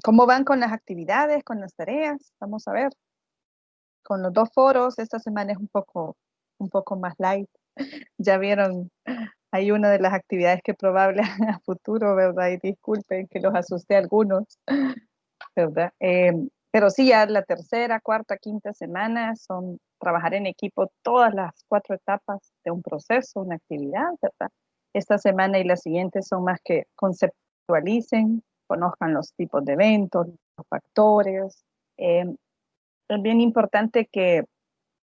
¿Cómo van con las actividades, con las tareas? Vamos a ver. Con los dos foros, esta semana es un poco más light. Ya vieron, hay una de las actividades que probable a futuro, ¿verdad? Y disculpen que los asusté a algunos, ¿verdad? Pero sí, ya la tercera, cuarta, quinta semana son trabajar en equipo todas las 4 etapas de un proceso, una actividad, ¿verdad? Esta semana y la siguiente son más que conceptualicen, conozcan los tipos de eventos, los factores. Eh, es bien importante que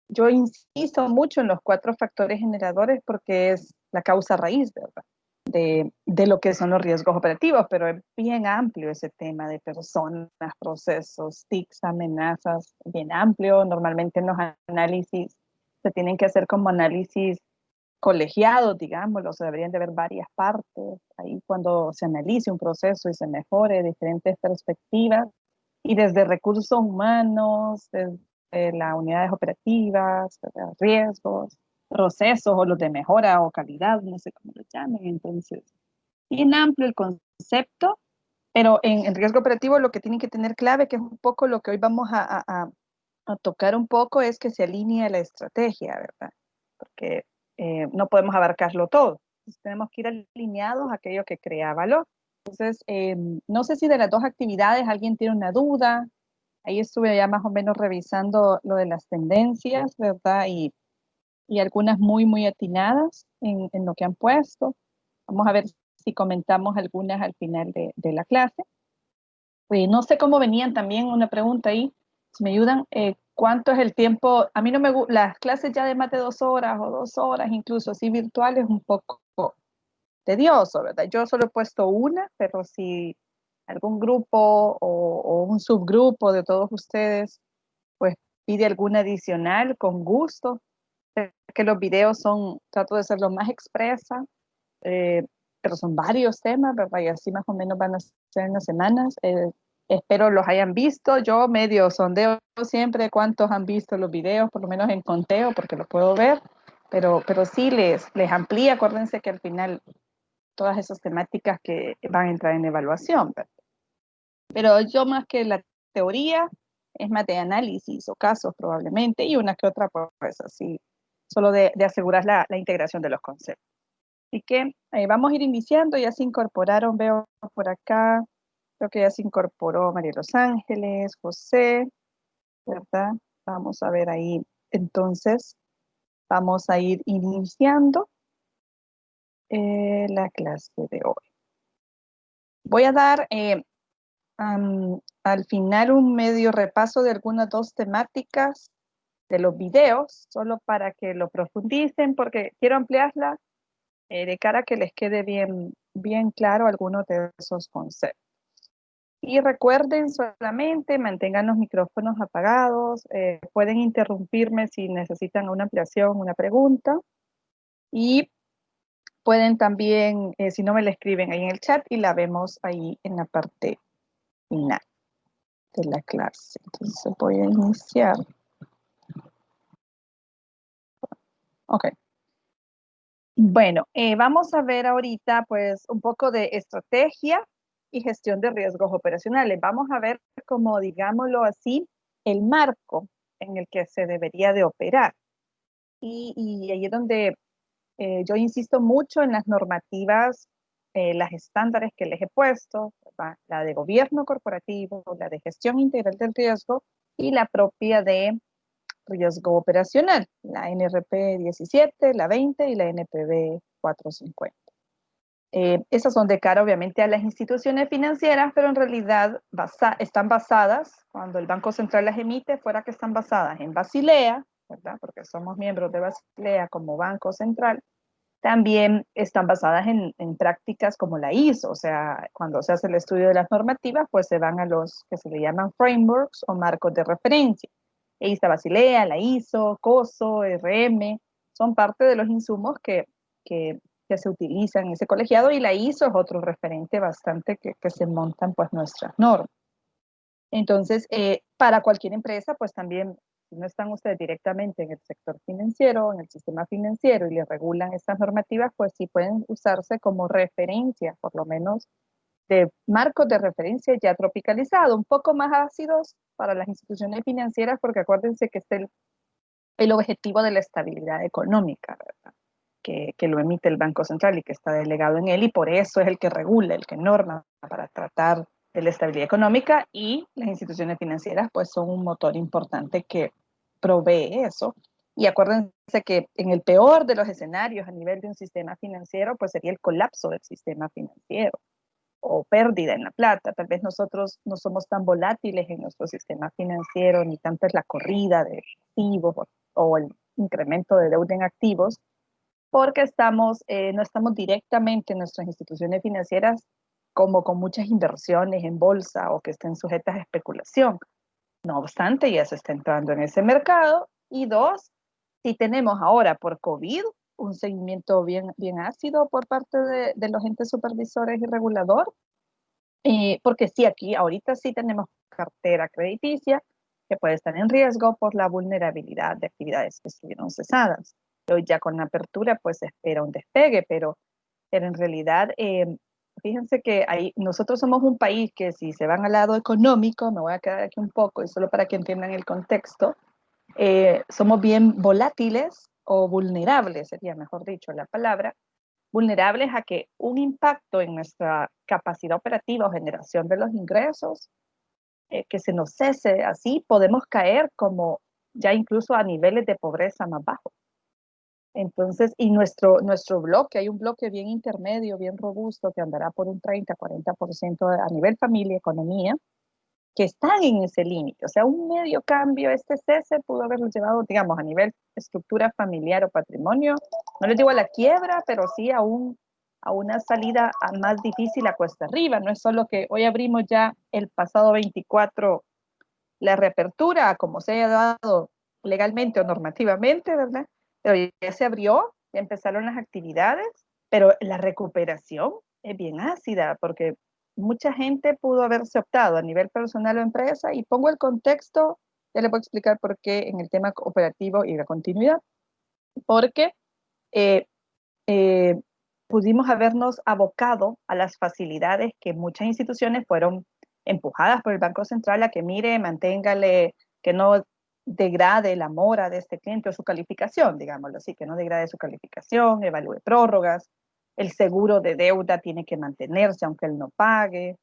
yo insisto mucho en los 4 factores generadores porque es la causa raíz, ¿verdad? De lo que son los riesgos operativos, pero es bien amplio ese tema de personas, procesos, TICs, amenazas, bien amplio. Normalmente en los análisis se tienen que hacer como análisis colegiados, digámoslo, o sea, deberían de haber varias partes ahí cuando se analice un proceso y se mejore diferentes perspectivas y desde recursos humanos, desde las unidades operativas, riesgos, procesos o los de mejora o calidad, no sé cómo lo llamen. Entonces, bien amplio el concepto, pero en riesgo operativo lo que tienen que tener clave, que es un poco lo que hoy vamos a tocar un poco, es que se alinee la estrategia, ¿verdad? Porque no podemos abarcarlo todo. Entonces, tenemos que ir alineados a aquello que crea valor. Entonces, no sé si de las dos actividades alguien tiene una duda. Ahí estuve ya más o menos revisando lo de las tendencias, ¿verdad? Y algunas muy, muy atinadas en lo que han puesto. Vamos a ver si comentamos algunas al final de la clase. No sé cómo venían también, una pregunta ahí, si me ayudan, ¿cuánto es el tiempo? A mí no me gustan las clases ya de más de 2 horas o 2 horas, incluso así virtuales, un poco tedioso, ¿verdad? Yo solo he puesto una, pero si algún grupo o un subgrupo de todos ustedes, pues pide alguna adicional, con gusto. Sé que los videos son, trato de ser lo más expresa, eh, pero son varios temas, ¿verdad? Y así más o menos van a ser en las semanas. Espero los hayan visto. Yo medio sondeo siempre cuántos han visto los videos, por lo menos en conteo, porque lo puedo ver, pero sí les amplía. Acuérdense que al final todas esas temáticas que van a entrar en evaluación, ¿verdad? Pero yo más que la teoría, es más de análisis o casos probablemente, y una que otra, pues así, solo de asegurar la integración de los conceptos. Así que vamos a ir iniciando, ya se incorporaron, veo por acá, creo que ya se incorporó María Los Ángeles, José, ¿verdad? Vamos a ver ahí. Entonces, vamos a ir iniciando la clase de hoy. Voy a dar al final un medio repaso de algunas dos temáticas de los videos, solo para que lo profundicen, porque quiero ampliarla de cara a que les quede bien, bien claro algunos de esos conceptos. Y recuerden solamente, mantengan los micrófonos apagados, pueden interrumpirme si necesitan una ampliación, una pregunta, y pueden también, si no me la escriben ahí en el chat y la vemos ahí en la parte final de la clase. Entonces voy a iniciar. Ok. Bueno, vamos a ver ahorita pues un poco de estrategia y gestión de riesgos operacionales. Vamos a ver como, digámoslo así, el marco en el que se debería de operar. Y ahí es donde yo insisto mucho en las normativas, las estándares que les he puesto, ¿verdad? La de gobierno corporativo, la de gestión integral del riesgo y la propia de riesgo operacional, la NRP 17, la 20 y la NPB 450. Esas son de cara obviamente a las instituciones financieras, pero en realidad están basadas, cuando el Banco Central las emite, fuera que están basadas en Basilea, ¿verdad? Porque somos miembros de Basilea como Banco Central, también están basadas en prácticas como la ISO, o sea, cuando se hace el estudio de las normativas, pues se van a los que se le llaman frameworks o marcos de referencia. Ahí está Basilea, la ISO, COSO, RM, son parte de los insumos que, que se utilizan en ese colegiado, y la ISO es otro referente bastante que se montan pues nuestras normas. Entonces, para cualquier empresa, pues también, si no están ustedes directamente en el sector financiero, en el sistema financiero, y les regulan estas normativas, pues sí pueden usarse como referencia, por lo menos de marcos de referencia ya tropicalizados, un poco más ácidos para las instituciones financieras, porque acuérdense que es el objetivo de la estabilidad económica, ¿verdad? Que lo emite el Banco Central y que está delegado en él, y por eso es el que regula, el que norma para tratar de la estabilidad económica, y las instituciones financieras pues son un motor importante que provee eso. Y acuérdense que en el peor de los escenarios a nivel de un sistema financiero, pues sería el colapso del sistema financiero o pérdida en la plata. Tal vez nosotros no somos tan volátiles en nuestro sistema financiero, ni tanto es la corrida de activos o el incremento de deuda en activos, porque no estamos directamente en nuestras instituciones financieras como con muchas inversiones en bolsa o que estén sujetas a especulación. No obstante, ya se está entrando en ese mercado. Y dos, si tenemos ahora por COVID un seguimiento bien ácido por parte de los entes supervisores y regulador, porque sí, aquí ahorita sí tenemos cartera crediticia que puede estar en riesgo por la vulnerabilidad de actividades que estuvieron cesadas. Hoy ya con la apertura pues se espera un despegue, pero en realidad fíjense que nosotros somos un país que, si se van al lado económico, me voy a quedar aquí un poco y solo para que entiendan el contexto, somos bien volátiles o vulnerables, sería mejor dicho la palabra, vulnerables a que un impacto en nuestra capacidad operativa o generación de los ingresos, que se nos cese así, podemos caer como ya incluso a niveles de pobreza más bajos. Entonces, y nuestro bloque, hay un bloque bien intermedio, bien robusto, que andará por un 30-40% a nivel familia, economía, que están en ese límite. O sea, un medio cambio, este cese pudo haberlo llevado, digamos, a nivel estructura familiar o patrimonio, no les digo a la quiebra, pero sí a una salida más difícil a cuesta arriba. No es solo que hoy abrimos ya el pasado 24 la reapertura, como se haya dado legalmente o normativamente, ¿verdad? Pero ya se abrió, ya empezaron las actividades, pero la recuperación es bien ácida porque mucha gente pudo haberse optado a nivel personal o empresa, y pongo el contexto, ya les voy a explicar por qué en el tema operativo y la continuidad, porque eh, eh, pudimos habernos abocado a las facilidades que muchas instituciones fueron empujadas por el Banco Central a que mire, manténgale, que no degrade la mora de este cliente o su calificación, digámoslo así, que no degrade su calificación, evalúe prórrogas, el seguro de deuda tiene que mantenerse aunque él no pague.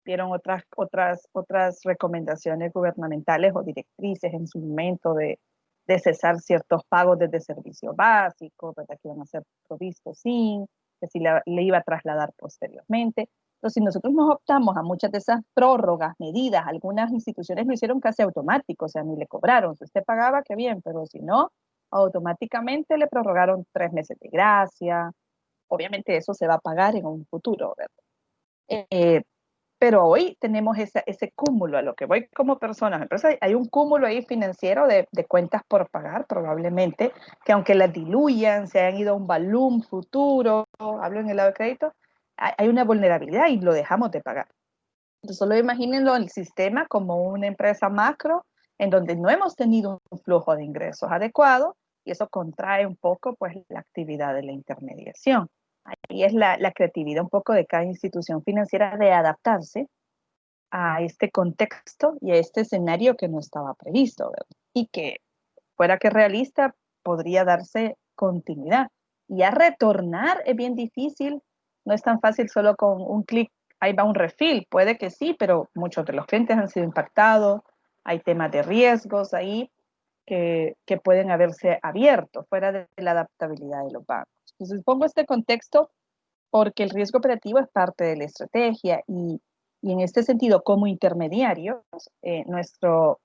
Vieron otras recomendaciones gubernamentales o directrices en su momento de cesar ciertos pagos desde servicio básico, ¿verdad? Que iban a ser provistos sin, que si le iba a trasladar posteriormente. Entonces, si nosotros nos optamos a muchas de esas prórrogas, medidas, algunas instituciones lo hicieron casi automático, o sea, ni le cobraron. Si usted pagaba, qué bien, pero si no, automáticamente le prorrogaron 3 meses de gracia. Obviamente eso se va a pagar en un futuro, ¿verdad? Pero hoy tenemos ese cúmulo, a lo que voy como personas. Entonces hay un cúmulo ahí financiero de cuentas por pagar, probablemente, que aunque las diluyan, se hayan ido a un balloon futuro, hablo en el lado de crédito, hay una vulnerabilidad y lo dejamos de pagar. Entonces solo imagínenlo el sistema como una empresa macro en donde no hemos tenido un flujo de ingresos adecuado, y eso contrae un poco pues la actividad de la intermediación. Ahí es la creatividad un poco de cada institución financiera de adaptarse a este contexto y a este escenario que no estaba previsto, ¿verdad? Y que fuera que realista podría darse continuidad. Y a retornar es bien difícil, no es tan fácil solo con un clic, ahí va un refill, puede que sí, pero muchos de los clientes han sido impactados, hay temas de riesgos ahí que pueden haberse abierto fuera de la adaptabilidad de los bancos. Entonces pongo este contexto porque el riesgo operativo es parte de la estrategia, y en este sentido, como intermediarios, nuestro,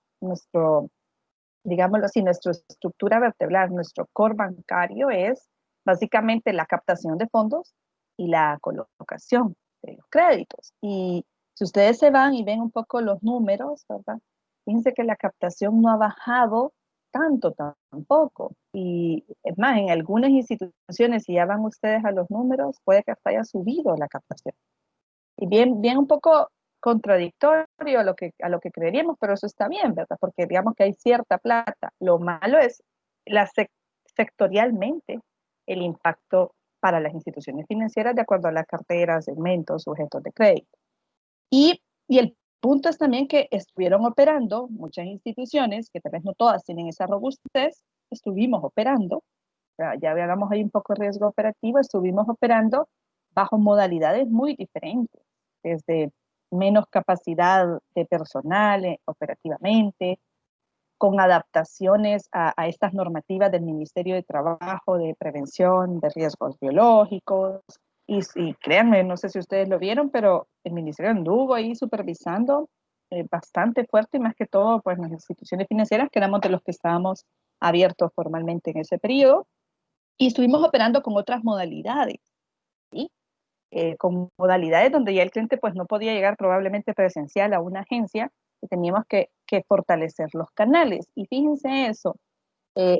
digámoslo así, nuestra estructura vertebral, nuestro core bancario es básicamente la captación de fondos y la colocación de los créditos. Y si ustedes se van y ven un poco los números, ¿verdad? Fíjense que la captación no ha bajado tanto tampoco. Y es más, en algunas instituciones, si ya van ustedes a los números, puede que hasta haya subido la captación. Y bien un poco contradictorio a lo que creeríamos, pero eso está bien, ¿verdad? Porque digamos que hay cierta plata. Lo malo es la sectorialmente el impacto para las instituciones financieras de acuerdo a las carteras, segmentos, sujetos de crédito. Y el punto es también que estuvieron operando muchas instituciones, que tal vez no todas tienen esa robustez, estuvimos operando, o sea, ya veamos ahí un poco de riesgo operativo, estuvimos operando bajo modalidades muy diferentes, desde menos capacidad de personal operativamente, con adaptaciones a estas normativas del Ministerio de Trabajo, de prevención de riesgos biológicos. Y créanme, no sé si ustedes lo vieron, pero el Ministerio anduvo ahí supervisando bastante fuerte, y más que todo, pues las instituciones financieras, que éramos de los que estábamos abiertos formalmente en ese periodo, y estuvimos operando con otras modalidades, ¿sí? Con modalidades donde ya el cliente pues no podía llegar probablemente presencial a una agencia, y teníamos que fortalecer los canales. Y fíjense eso,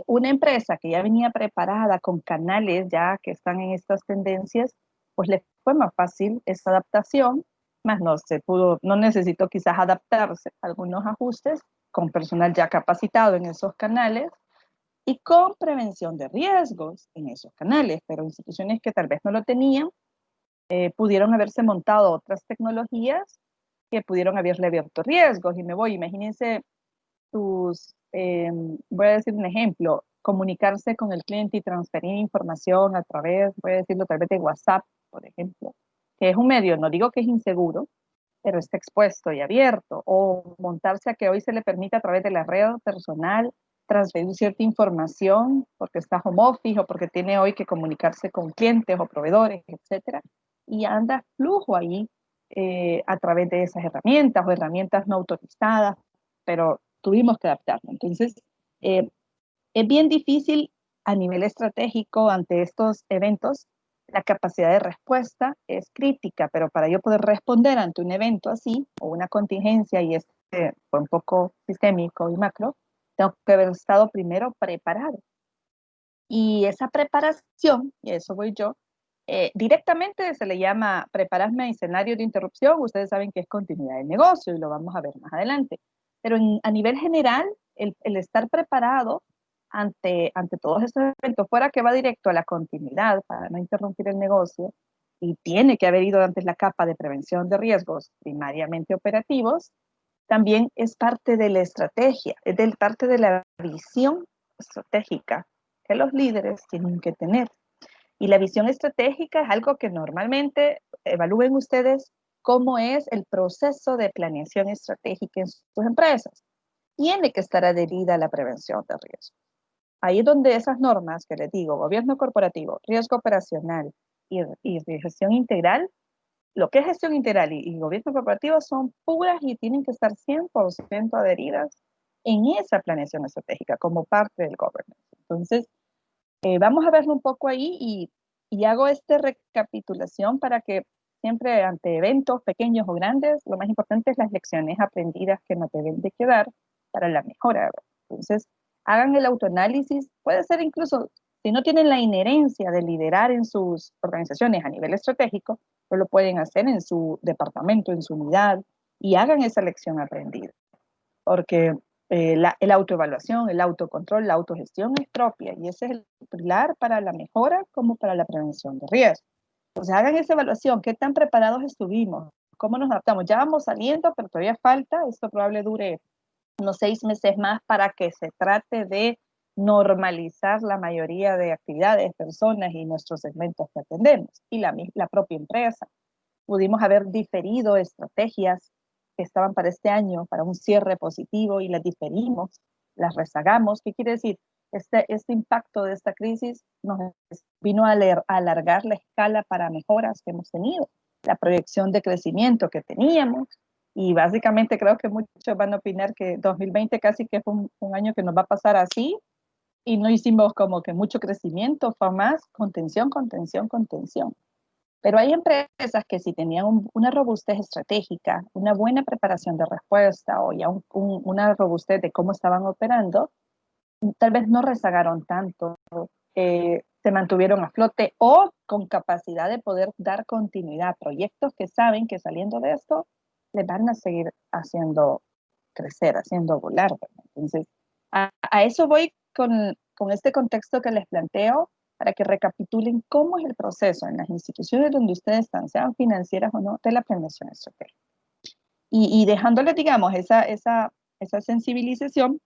una empresa que ya venía preparada con canales ya que están en estas tendencias, pues le fue más fácil esa adaptación, más no se pudo, no necesitó quizás adaptarse a algunos ajustes con personal ya capacitado en esos canales y con prevención de riesgos en esos canales, pero instituciones que tal vez no lo tenían, pudieron haberse montado otras tecnologías que pudieron haberle abierto riesgos. Y me voy, imagínense voy a decir un ejemplo, comunicarse con el cliente y transferir información a través, voy a decirlo a través de WhatsApp, por ejemplo, que es un medio, no digo que es inseguro, pero está expuesto y abierto, o montarse a que hoy se le permita a través de la red personal transferir cierta información porque está home office o porque tiene hoy que comunicarse con clientes o proveedores, etcétera, y anda flujo ahí a través de esas herramientas o herramientas no autorizadas, pero tuvimos que adaptarnos. Entonces, es bien difícil a nivel estratégico ante estos eventos. La capacidad de respuesta es crítica, pero para yo poder responder ante un evento así, o una contingencia, y fue un poco sistémico y macro, tengo que haber estado primero preparado. Y esa preparación, y a eso voy yo, directamente se le llama prepararme a escenario de interrupción. Ustedes saben que es continuidad del negocio y lo vamos a ver más adelante. Pero a nivel general, el estar preparado ante todos estos eventos, fuera que va directo a la continuidad para no interrumpir el negocio, y tiene que haber ido antes la capa de prevención de riesgos primariamente operativos, también es parte de la estrategia, es parte de la visión estratégica que los líderes tienen que tener. Y la visión estratégica es algo que normalmente evalúen ustedes cómo es el proceso de planeación estratégica en sus empresas. Tiene que estar adherida a la prevención de riesgo. Ahí es donde esas normas que les digo, gobierno corporativo, riesgo operacional y gestión integral, lo que es gestión integral y gobierno corporativo son puras y tienen que estar 100% adheridas en esa planeación estratégica como parte del governance. Entonces, vamos a verlo un poco ahí y hago esta recapitulación para que siempre ante eventos pequeños o grandes, lo más importante es las lecciones aprendidas que nos deben de quedar para la mejora. Entonces, hagan el autoanálisis, puede ser incluso, si no tienen la inherencia de liderar en sus organizaciones a nivel estratégico, pues lo pueden hacer en su departamento, en su unidad, y hagan esa lección aprendida. Porque la autoevaluación, el autocontrol, la autogestión es propia, y ese es el pilar para la mejora como para la prevención de riesgos. Entonces hagan esa evaluación, qué tan preparados estuvimos, cómo nos adaptamos. Ya vamos saliendo, pero todavía falta, esto probablemente dure unos 6 meses más para que se trate de normalizar la mayoría de actividades, personas y nuestros segmentos que atendemos, y la propia empresa. Pudimos haber diferido estrategias que estaban para este año, para un cierre positivo, y las diferimos, las rezagamos. ¿Qué quiere decir? Este impacto de esta crisis nos vino a alargar la escala para mejoras que hemos tenido, la proyección de crecimiento que teníamos, y básicamente creo que muchos van a opinar que 2020 casi que fue un año que nos va a pasar así, y no hicimos como que mucho crecimiento, fue más contención, contención, contención. Pero hay empresas que si tenían una robustez estratégica, una buena preparación de respuesta, o ya una robustez de cómo estaban operando, tal vez no rezagaron tanto, se mantuvieron a flote o con capacidad de poder dar continuidad a proyectos que saben que saliendo de esto les van a seguir haciendo crecer, haciendo volar, ¿verdad? Entonces, a eso voy con este contexto que les planteo, para que recapitulen cómo es el proceso en las instituciones donde ustedes están, sean financieras o no, de la planeación estratégica. Y dejándole, digamos, esa sensibilización,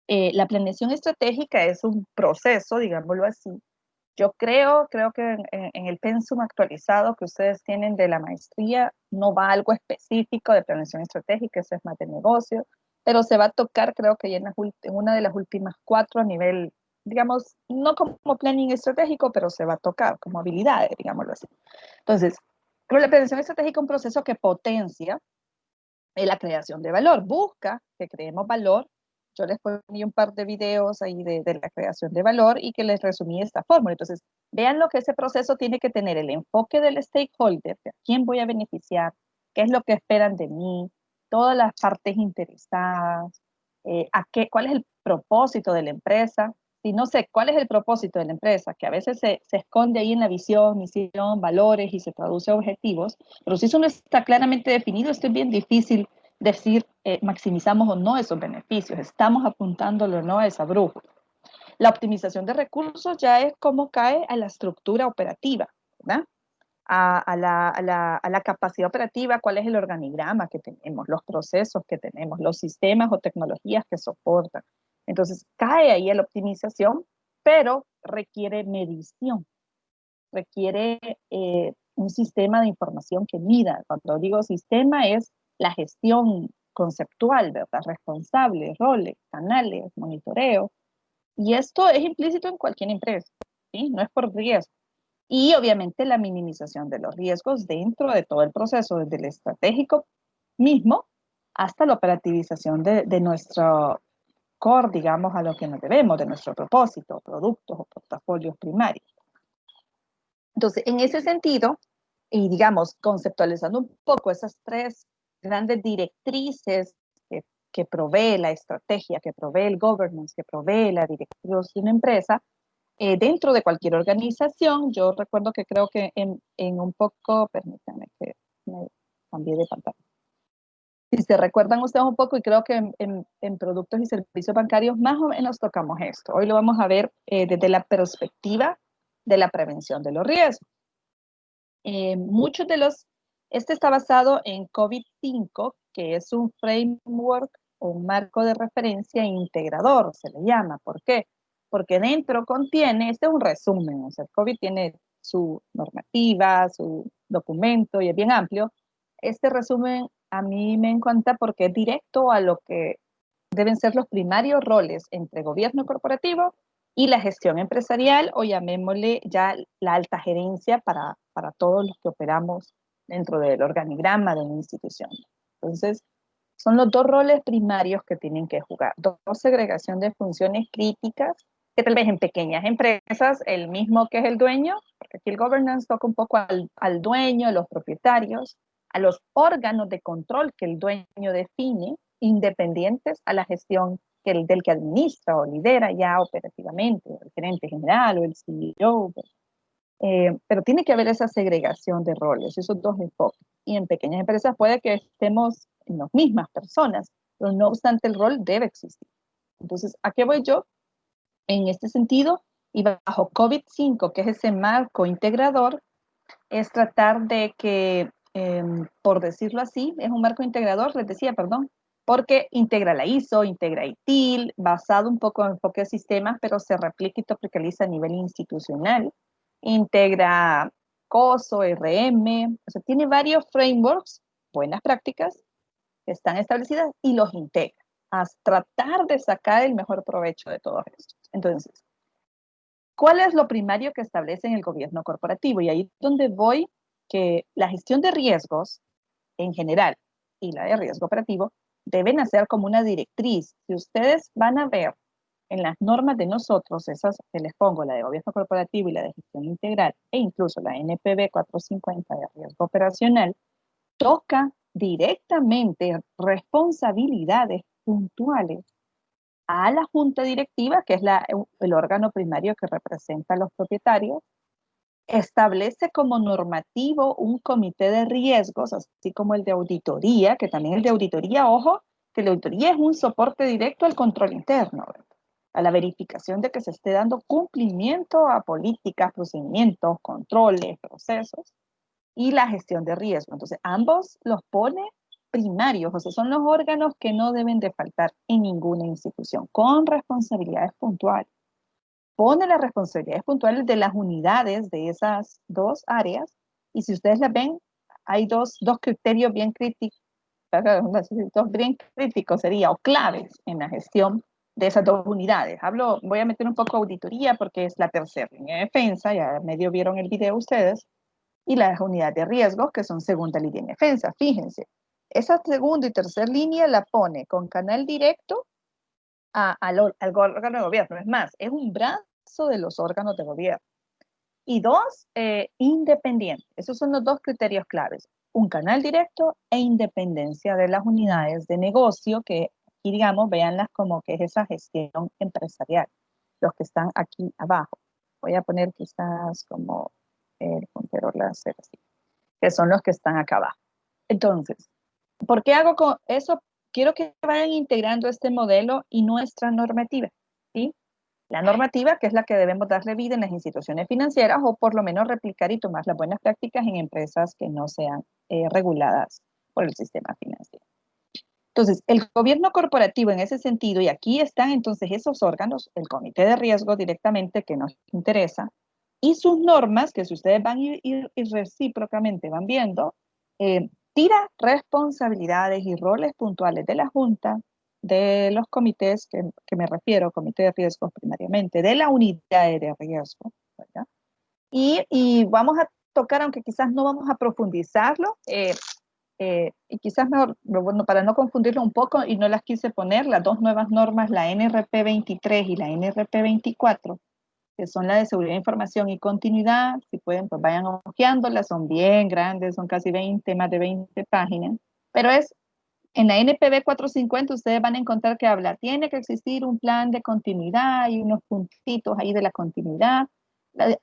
la planeación estratégica es un proceso, digámoslo así. Yo creo que en el pensum actualizado que ustedes tienen de la maestría no va algo específico de planeación estratégica, eso es más de negocio, pero se va a tocar, creo que ya en una de las últimas 4 a nivel, digamos, no como planning estratégico, pero se va a tocar como habilidades, digámoslo así. Entonces, creo que la planeación estratégica es un proceso que potencia la creación de valor, busca que creemos valor. Yo les ponía un par de videos ahí de la creación de valor y que les resumí esta fórmula. Entonces, vean lo que ese proceso tiene que tener, el enfoque del stakeholder, de a quién voy a beneficiar, qué es lo que esperan de mí, todas las partes interesadas, cuál es el propósito de la empresa. Si no sé cuál es el propósito de la empresa, que a veces se esconde ahí en la visión, misión, valores y se traduce a objetivos, pero si eso no está claramente definido, esto es bien difícil decir maximizamos o no esos beneficios, estamos apuntándolo o no a esa brújula. La optimización de recursos ya es cómo cae a la estructura operativa, ¿verdad? A la capacidad operativa, cuál es el organigrama que tenemos, los procesos que tenemos, los sistemas o tecnologías que soportan. Entonces, cae ahí la optimización, pero requiere medición, requiere un sistema de información que mida. Cuando digo sistema es la gestión conceptual, ¿verdad? Responsable, roles, canales, monitoreo. Y esto es implícito en cualquier empresa, ¿sí? No es por riesgo. Y obviamente la minimización de los riesgos dentro de todo el proceso, desde el estratégico mismo hasta la operativización de nuestro core, digamos, a lo que nos debemos, de nuestro propósito, productos o portafolios primarios. Entonces, en ese sentido, y digamos, conceptualizando un poco esas 3 grandes directrices que provee la estrategia, que provee el governance, que provee la dirección de una empresa, dentro de cualquier organización, yo recuerdo que creo que en un poco, permítanme que me cambié de pantalla. Si se recuerdan ustedes un poco, y creo que en productos y servicios bancarios más o menos tocamos esto. Hoy lo vamos a ver desde la perspectiva de la prevención de los riesgos. Muchos de este está basado en COVID-5, que es un framework o un marco de referencia integrador, se le llama. ¿Por qué? Porque dentro contiene, este es un resumen, o sea, el COVID tiene su normativa, su documento y es bien amplio. Este resumen a mí me encanta porque es directo a lo que deben ser los primarios roles entre gobierno corporativo y la gestión empresarial, o llamémosle ya la alta gerencia para todos los que operamos dentro del organigrama de una institución. Entonces, son los 2 roles primarios que tienen que jugar. 2 segregación de funciones críticas, que tal vez en pequeñas empresas, el mismo que es el dueño, porque aquí el governance toca un poco al dueño, a los propietarios, a los órganos de control que el dueño define, independientes a la gestión del que administra o lidera ya operativamente, el gerente general o el CEO. Pero tiene que haber esa segregación de roles, esos 2 enfoques. Y en pequeñas empresas puede que estemos en las mismas personas, pero no obstante el rol debe existir. Entonces, ¿a qué voy yo? En este sentido, y bajo COVID-5, que es ese marco integrador, es tratar de que, por decirlo así, es un marco integrador, les decía, perdón, porque integra la ISO, integra ITIL, basado un poco en enfoque de sistemas, pero se replica y tropicaliza a nivel institucional, integra COSO, RM, o sea, tiene varios frameworks, buenas prácticas, que están establecidas y los integra, a tratar de sacar el mejor provecho de todos estos. Entonces, ¿cuál es lo primario que establece en el gobierno corporativo? Y ahí es donde voy, que la gestión de riesgos en general y la de riesgo operativo deben hacer como una directriz. Si ustedes van a ver en las normas de nosotros, esas que les pongo, la de gobierno corporativo y la de gestión integral, e incluso la NPB 450 de riesgo operacional, toca directamente responsabilidades puntuales a la junta directiva, que es el órgano primario que representa a los propietarios, establece como normativo un comité de riesgos, así como el de auditoría, que también el de auditoría, ojo, que la auditoría es un soporte directo al control interno, ¿verdad? A la verificación de que se esté dando cumplimiento a políticas, procedimientos, controles, procesos y la gestión de riesgo. Entonces, ambos los pone primarios, o sea, son los órganos que no deben de faltar en ninguna institución, con responsabilidades puntuales. Pone las responsabilidades puntuales de las unidades de esas dos áreas, y si ustedes las ven, hay dos criterios bien críticos, dos bien críticos sería, o claves en la gestión de esas dos unidades. Voy a meter un poco auditoría porque es la tercera línea de defensa, ya medio vieron el video ustedes, y las unidades de riesgo, que son segunda línea de defensa. Fíjense, esa segunda y tercera línea la pone con canal directo al órgano de gobierno. Es más, es un brazo de los órganos de gobierno. Y dos, independiente. Esos son los dos criterios claves. Un canal directo e independencia de las unidades de negocio, que aquí, digamos, véanlas como que es esa gestión empresarial, los que están aquí abajo. Voy a poner quizás como el puntero láser, así, que son los que están acá abajo. Entonces, ¿por qué hago con eso? Quiero que vayan integrando este modelo y nuestra normativa, ¿sí? La normativa, que es la que debemos darle vida en las instituciones financieras, o por lo menos replicar y tomar las buenas prácticas en empresas que no sean reguladas por el sistema financiero. Entonces, el gobierno corporativo en ese sentido, y aquí están entonces esos órganos, el comité de riesgo directamente que nos interesa, y sus normas, que si ustedes van y recíprocamente van viendo, tira responsabilidades y roles puntuales de la Junta, de los comités que me refiero, comité de riesgos primariamente, de la unidad de riesgo, ¿verdad? Y vamos a tocar, aunque quizás no vamos a profundizarlo, y quizás mejor, bueno, para no confundirlo un poco, y no las quise poner, las dos nuevas normas, la NRP 23 y la NRP 24, que son la de seguridad de información y continuidad. Si pueden, pues vayan hojeándolas, son bien grandes, son casi 20, más de 20 páginas, pero es, en la NPB 450 ustedes van a encontrar que habla, tiene que existir un plan de continuidad y unos puntitos ahí de la continuidad,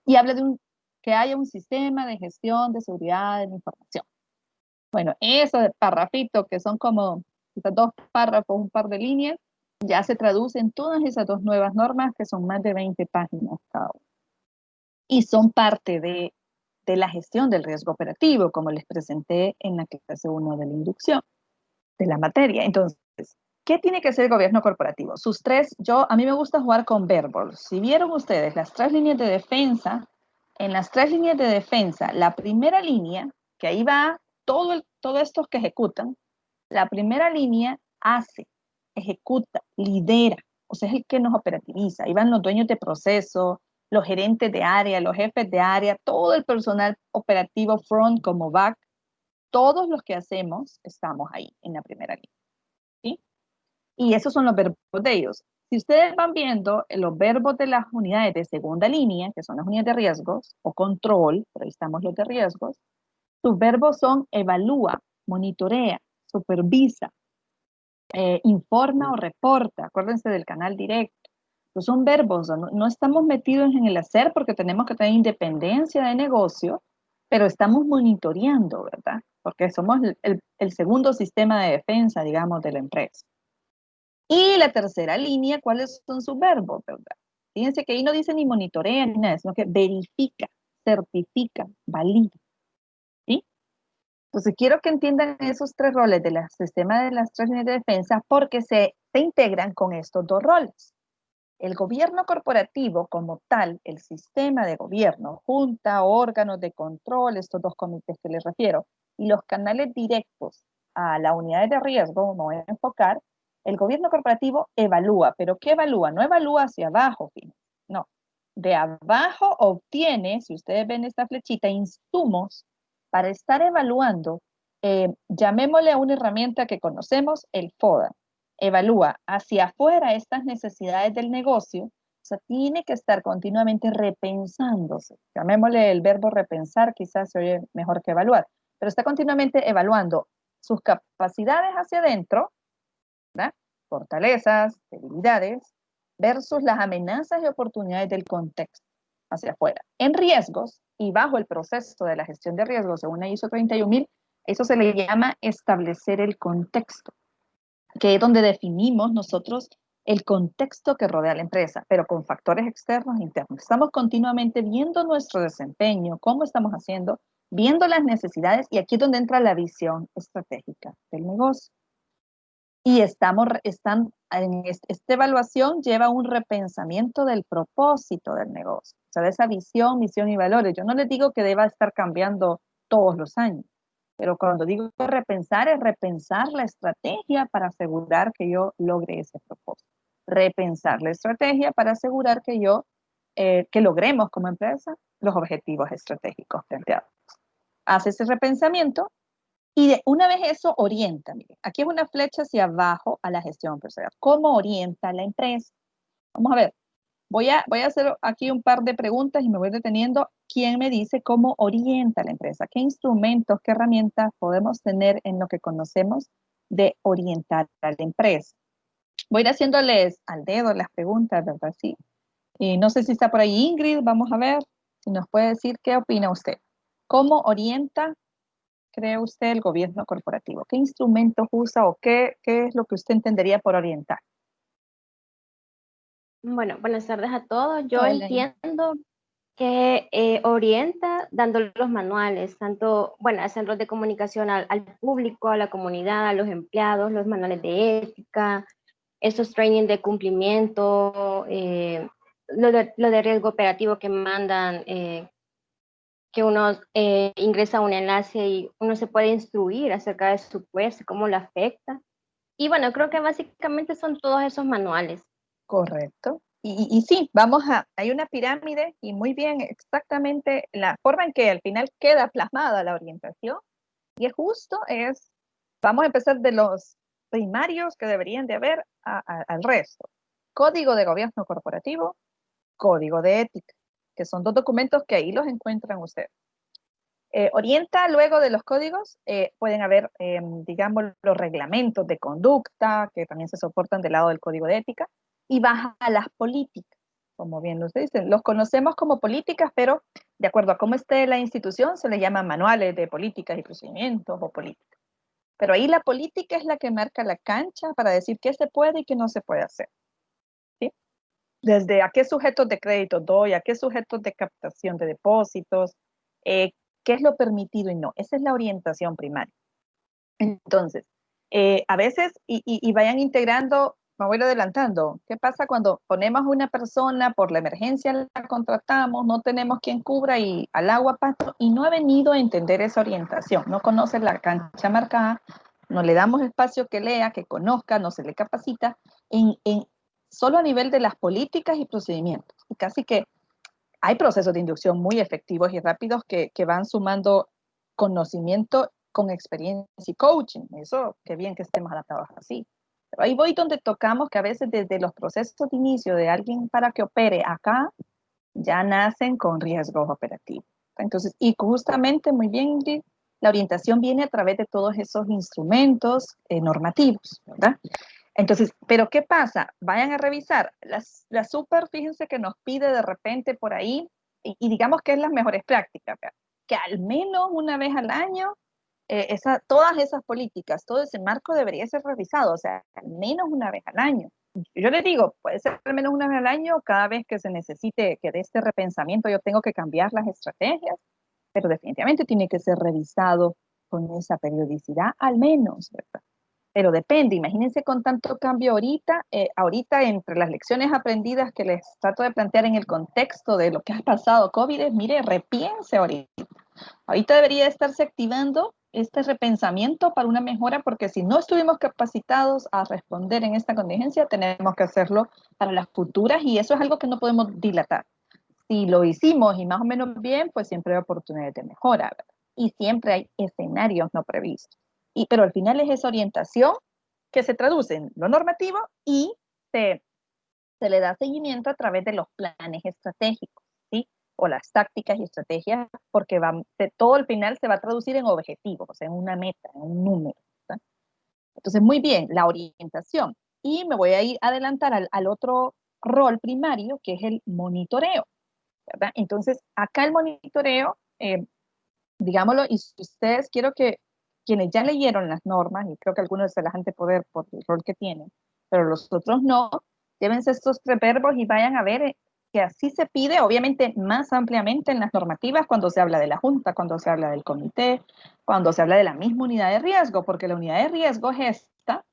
y habla de que haya un sistema de gestión de seguridad de la información. Bueno, eso de parrafito, que son como estos dos párrafos, un par de líneas, ya se traduce en todas esas dos nuevas normas, que son más de 20 páginas cada una. Y son parte de la gestión del riesgo operativo, como les presenté en la clase 1 de la inducción de la materia. Entonces, ¿qué tiene que hacer el gobierno corporativo? A mí me gusta jugar con verbos. Si vieron ustedes las tres líneas de defensa, en las tres líneas de defensa, la primera línea, que ahí va todo estos que ejecutan, la primera línea hace, ejecuta, lidera, o sea, es el que nos operativiza. Ahí van los dueños de proceso, los gerentes de área, los jefes de área, todo el personal operativo front como back, todos los que hacemos estamos ahí en la primera línea, ¿sí? Y esos son los verbos de ellos. Si ustedes van viendo los verbos de las unidades de segunda línea, que son las unidades de riesgos, o control, pero ahí estamos los de riesgos, sus verbos son evalúa, monitorea, supervisa, informa o reporta. Acuérdense del canal directo. Pues son verbos, no estamos metidos en el hacer porque tenemos que tener independencia de negocio, pero estamos monitoreando, ¿verdad? Porque somos el segundo sistema de defensa, digamos, de la empresa. Y la tercera línea, ¿cuáles son sus verbos, verdad? Fíjense que ahí no dice ni monitorea ni nada, sino que verifica, certifica, valida, ¿sí? Entonces, quiero que entiendan esos tres roles del sistema de las tres líneas de defensa porque se integran con estos dos roles. El gobierno corporativo como tal, el sistema de gobierno, junta, órganos de control, estos dos comités que les refiero, y los canales directos a las unidades de riesgo, me voy a enfocar, el gobierno corporativo evalúa, pero ¿qué evalúa? No evalúa hacia abajo, no. De abajo obtiene, si ustedes ven esta flechita, insumos para estar evaluando, llamémosle a una herramienta que conocemos, el FODA. Evalúa hacia afuera estas necesidades del negocio, o sea, tiene que estar continuamente repensándose. Llamémosle el verbo repensar, quizás se oye mejor que evaluar, pero está continuamente evaluando sus capacidades hacia adentro, ¿verdad? Fortalezas, debilidades, versus las amenazas y oportunidades del contexto hacia afuera. En riesgos y bajo el proceso de la gestión de riesgos según la ISO 31000, eso se le llama establecer el contexto, que es donde definimos nosotros el contexto que rodea a la empresa, pero con factores externos e internos. Estamos continuamente viendo nuestro desempeño, cómo estamos haciendo, viendo las necesidades, y aquí es donde entra la visión estratégica del negocio. Y esta evaluación lleva un repensamiento del propósito del negocio, o sea, de esa visión, misión y valores. Yo no les digo que deba estar cambiando todos los años, pero cuando digo repensar, es repensar la estrategia para asegurar que yo logre ese propósito. Repensar la estrategia para asegurar que logremos como empresa los objetivos estratégicos planteados. Hace ese repensamiento y una vez eso orienta, mire, aquí es una flecha hacia abajo a la gestión empresarial. ¿Cómo orienta la empresa? Vamos a ver, voy a hacer aquí un par de preguntas y me voy deteniendo. ¿Quién me dice cómo orienta la empresa? ¿Qué instrumentos, qué herramientas podemos tener en lo que conocemos de orientar a la empresa? Voy a ir haciéndoles al dedo las preguntas, ¿verdad? Sí. Y no sé si está por ahí Ingrid, vamos a ver si nos puede decir qué opina usted. ¿Cómo orienta, cree usted, el gobierno corporativo? ¿Qué instrumentos usa o qué es lo que usted entendería por orientar? Bueno, buenas tardes a todos. Yo Hola, Ingrid. entiendo que orienta dando los manuales, tanto, bueno, a centros de comunicación al público, a la comunidad, a los empleados, los manuales de ética, esos training de cumplimiento, lo de riesgo operativo que mandan, que uno ingresa a un enlace y uno se puede instruir acerca de su puesto, cómo lo afecta. Y bueno, creo que básicamente son todos esos manuales. Correcto. Y sí, hay una pirámide y muy bien, exactamente la forma en que al final queda plasmada la orientación. Y vamos a empezar de los primarios que deberían de haber al resto. Código de gobierno corporativo, código de ética, que son dos documentos que ahí los encuentran ustedes. Orienta luego de los códigos, pueden haber, digamos, los reglamentos de conducta, que también se soportan del lado del código de ética, y baja a las políticas, como bien ustedes dicen. Los conocemos como políticas, pero de acuerdo a cómo esté la institución, se le llaman manuales de políticas y procedimientos o políticas. Pero ahí la política es la que marca la cancha para decir qué se puede y qué no se puede hacer. ¿Sí? Desde a qué sujetos de crédito doy, a qué sujetos de captación de depósitos, eh, qué es lo permitido y no. Esa es la orientación primaria. Entonces, a veces, y vayan integrando, me voy adelantando, ¿qué pasa cuando ponemos a una persona por la emergencia, la contratamos, no tenemos quien cubra y al agua pasto, y no ha venido a entender esa orientación, no conoce la cancha marcada, no le damos espacio que lea, que conozca, no se le capacita, solo a nivel de las políticas y procedimientos. Y casi que hay procesos de inducción muy efectivos y rápidos que van sumando conocimiento con experiencia y coaching. Eso, qué bien que estemos adaptados así. Pero ahí voy donde tocamos que a veces desde los procesos de inicio de alguien para que opere acá, ya nacen con riesgos operativos. Entonces, y justamente, muy bien, Ingrid, la orientación viene a través de todos esos instrumentos normativos, ¿verdad? Entonces, pero ¿qué pasa? Vayan a revisar. La super, fíjense que nos pide de repente por ahí, y digamos que es las mejores prácticas, ¿verdad? Que al menos una vez al año, todas esas políticas, todo ese marco debería ser revisado, o sea, al menos una vez al año. Yo les digo, puede ser al menos una vez al año, cada vez que se necesite que de este repensamiento yo tengo que cambiar las estrategias, pero definitivamente tiene que ser revisado con esa periodicidad, al menos, ¿verdad? Pero depende, imagínense con tanto cambio ahorita entre las lecciones aprendidas que les trato de plantear en el contexto de lo que ha pasado COVID, mire, repiense ahorita. Ahorita debería estarse activando este repensamiento para una mejora, porque si no estuvimos capacitados a responder en esta contingencia, tenemos que hacerlo para las futuras y eso es algo que no podemos dilatar. Si lo hicimos y más o menos bien, pues siempre hay oportunidades de mejora, ¿verdad? Y siempre hay escenarios no previstos. Pero al final es esa orientación que se traduce en lo normativo y se, se le da seguimiento a través de los planes estratégicos, ¿sí? O las tácticas y estrategias, porque todo al final se va a traducir en objetivos, o sea, en una meta, en un número, ¿verdad? Entonces, muy bien, la orientación. Y me voy a ir a adelantar al otro rol primario, que es el monitoreo, ¿verdad? Entonces, acá el monitoreo, digámoslo, y si ustedes quiero que quienes ya leyeron las normas, y creo que algunos se las han de poder por el rol que tienen, pero los otros no, llévense estos tres verbos y vayan a ver que así se pide, obviamente más ampliamente en las normativas cuando se habla de la junta, cuando se habla del comité, cuando se habla de la misma unidad de riesgo, porque la unidad de riesgo es esta.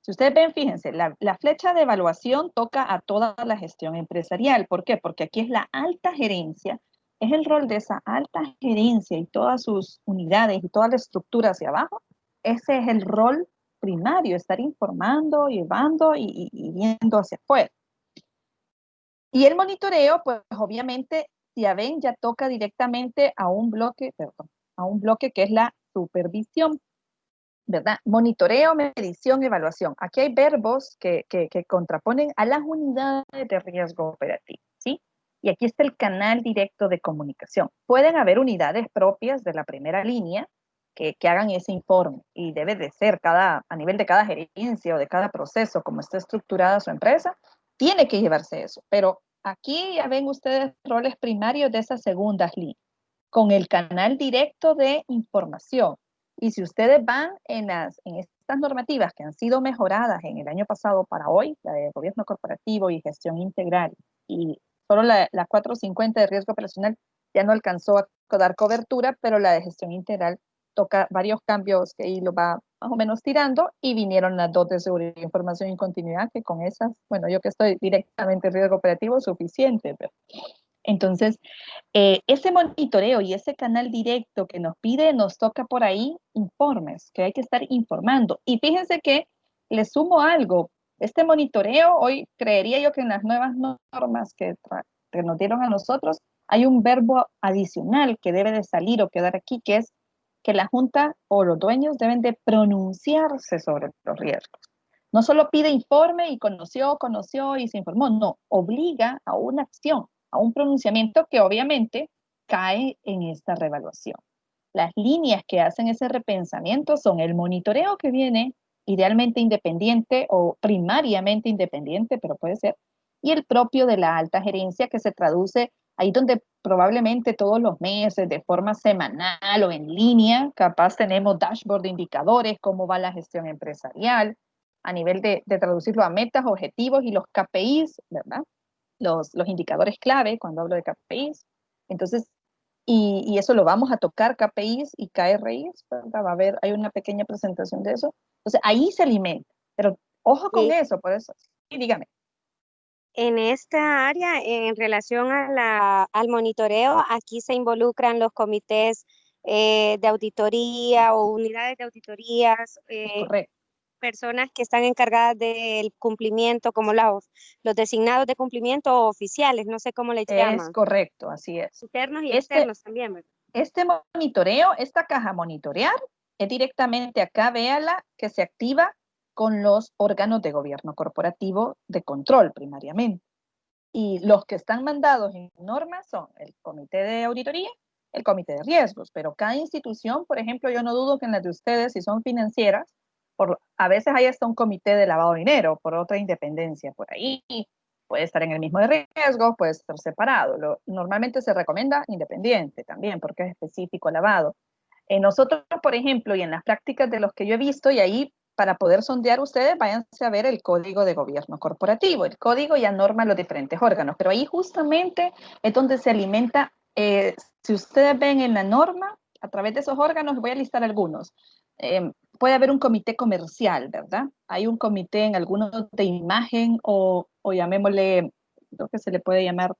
Si ustedes ven, fíjense, la flecha de evaluación toca a toda la gestión empresarial. ¿Por qué? Porque aquí es la alta gerencia, es el rol de esa alta gerencia y todas sus unidades y toda la estructura hacia abajo. Ese es el rol primario, estar informando, llevando y viendo hacia afuera. Y el monitoreo, pues obviamente, si ya ven, ya toca directamente a un bloque, perdón, a un bloque que es la supervisión, ¿verdad? Monitoreo, medición, evaluación. Aquí hay verbos que contraponen a las unidades de riesgo operativo, ¿sí? Y aquí está el canal directo de comunicación. Pueden haber unidades propias de la primera línea que hagan ese informe y debe de ser a nivel de cada gerencia o de cada proceso, como está estructurada su empresa, tiene que llevarse eso. Pero aquí ya ven ustedes roles primarios de esas segundas líneas, con el canal directo de información. Y si ustedes van en estas normativas que han sido mejoradas en el año pasado para hoy, la de gobierno corporativo y gestión integral, y solo la 450 de riesgo operacional ya no alcanzó a dar cobertura, pero la de gestión integral toca varios cambios que ahí lo va más o menos tirando, y vinieron las dos de seguridad, información y continuidad, que con esas, bueno, yo que estoy directamente en riesgo operativo, suficiente. Pero. Entonces, ese monitoreo y ese canal directo que nos pide, nos toca por ahí informes, que hay que estar informando. Y fíjense que le sumo algo, este monitoreo, hoy creería yo que en las nuevas normas que nos dieron a nosotros, hay un verbo adicional que debe de salir o quedar aquí, que es que la Junta o los dueños deben de pronunciarse sobre los riesgos. No solo pide informe y conoció y se informó, no, obliga a una acción, a un pronunciamiento que obviamente cae en esta revaluación. Las líneas que hacen ese repensamiento son el monitoreo, que viene idealmente independiente o primariamente independiente, pero puede ser, y el propio de la alta gerencia, que se traduce ahí donde probablemente todos los meses, de forma semanal o en línea, capaz tenemos dashboard de indicadores, cómo va la gestión empresarial, a nivel de traducirlo a metas, objetivos y los KPIs, ¿verdad? Los indicadores clave cuando hablo de KPIs. Entonces, y eso lo vamos a tocar, KPIs y KRIs, ¿verdad? Va a haber, hay una pequeña presentación de eso. Entonces, ahí se alimenta, pero ojo con Y eso, por eso. Sí, dígame. en esta área, en relación al monitoreo, aquí se involucran los comités de auditoría o unidades de auditorías, Es correcto. personas que están encargadas del cumplimiento, como los designados de cumplimiento o oficiales, no sé cómo les Es llaman, correcto, así es. internos y Este, externos también, ¿verdad? este monitoreo, esta caja monitorear, es directamente acá, véala, que se activa con los órganos de gobierno corporativo de control primariamente. Y los que están mandados en normas son el comité de auditoría, el comité de riesgos, pero cada institución, por ejemplo, yo no dudo que en las de ustedes, si son financieras, a veces hay hasta un comité de lavado de dinero por otra independencia por ahí, puede estar en el mismo de riesgos, puede estar separado. Normalmente se recomienda independiente también, porque es específico lavado. Nosotros, por ejemplo, y en las prácticas de los que yo he visto, y ahí para poder sondear ustedes, váyanse a ver el código de gobierno corporativo. El código ya norma los diferentes órganos, pero ahí justamente es donde se alimenta, si ustedes ven en la norma, a través de esos órganos, voy a listar algunos. Puede haber un comité comercial, ¿verdad? Hay un comité en algunos de imagen o llamémosle, lo que se le puede llamar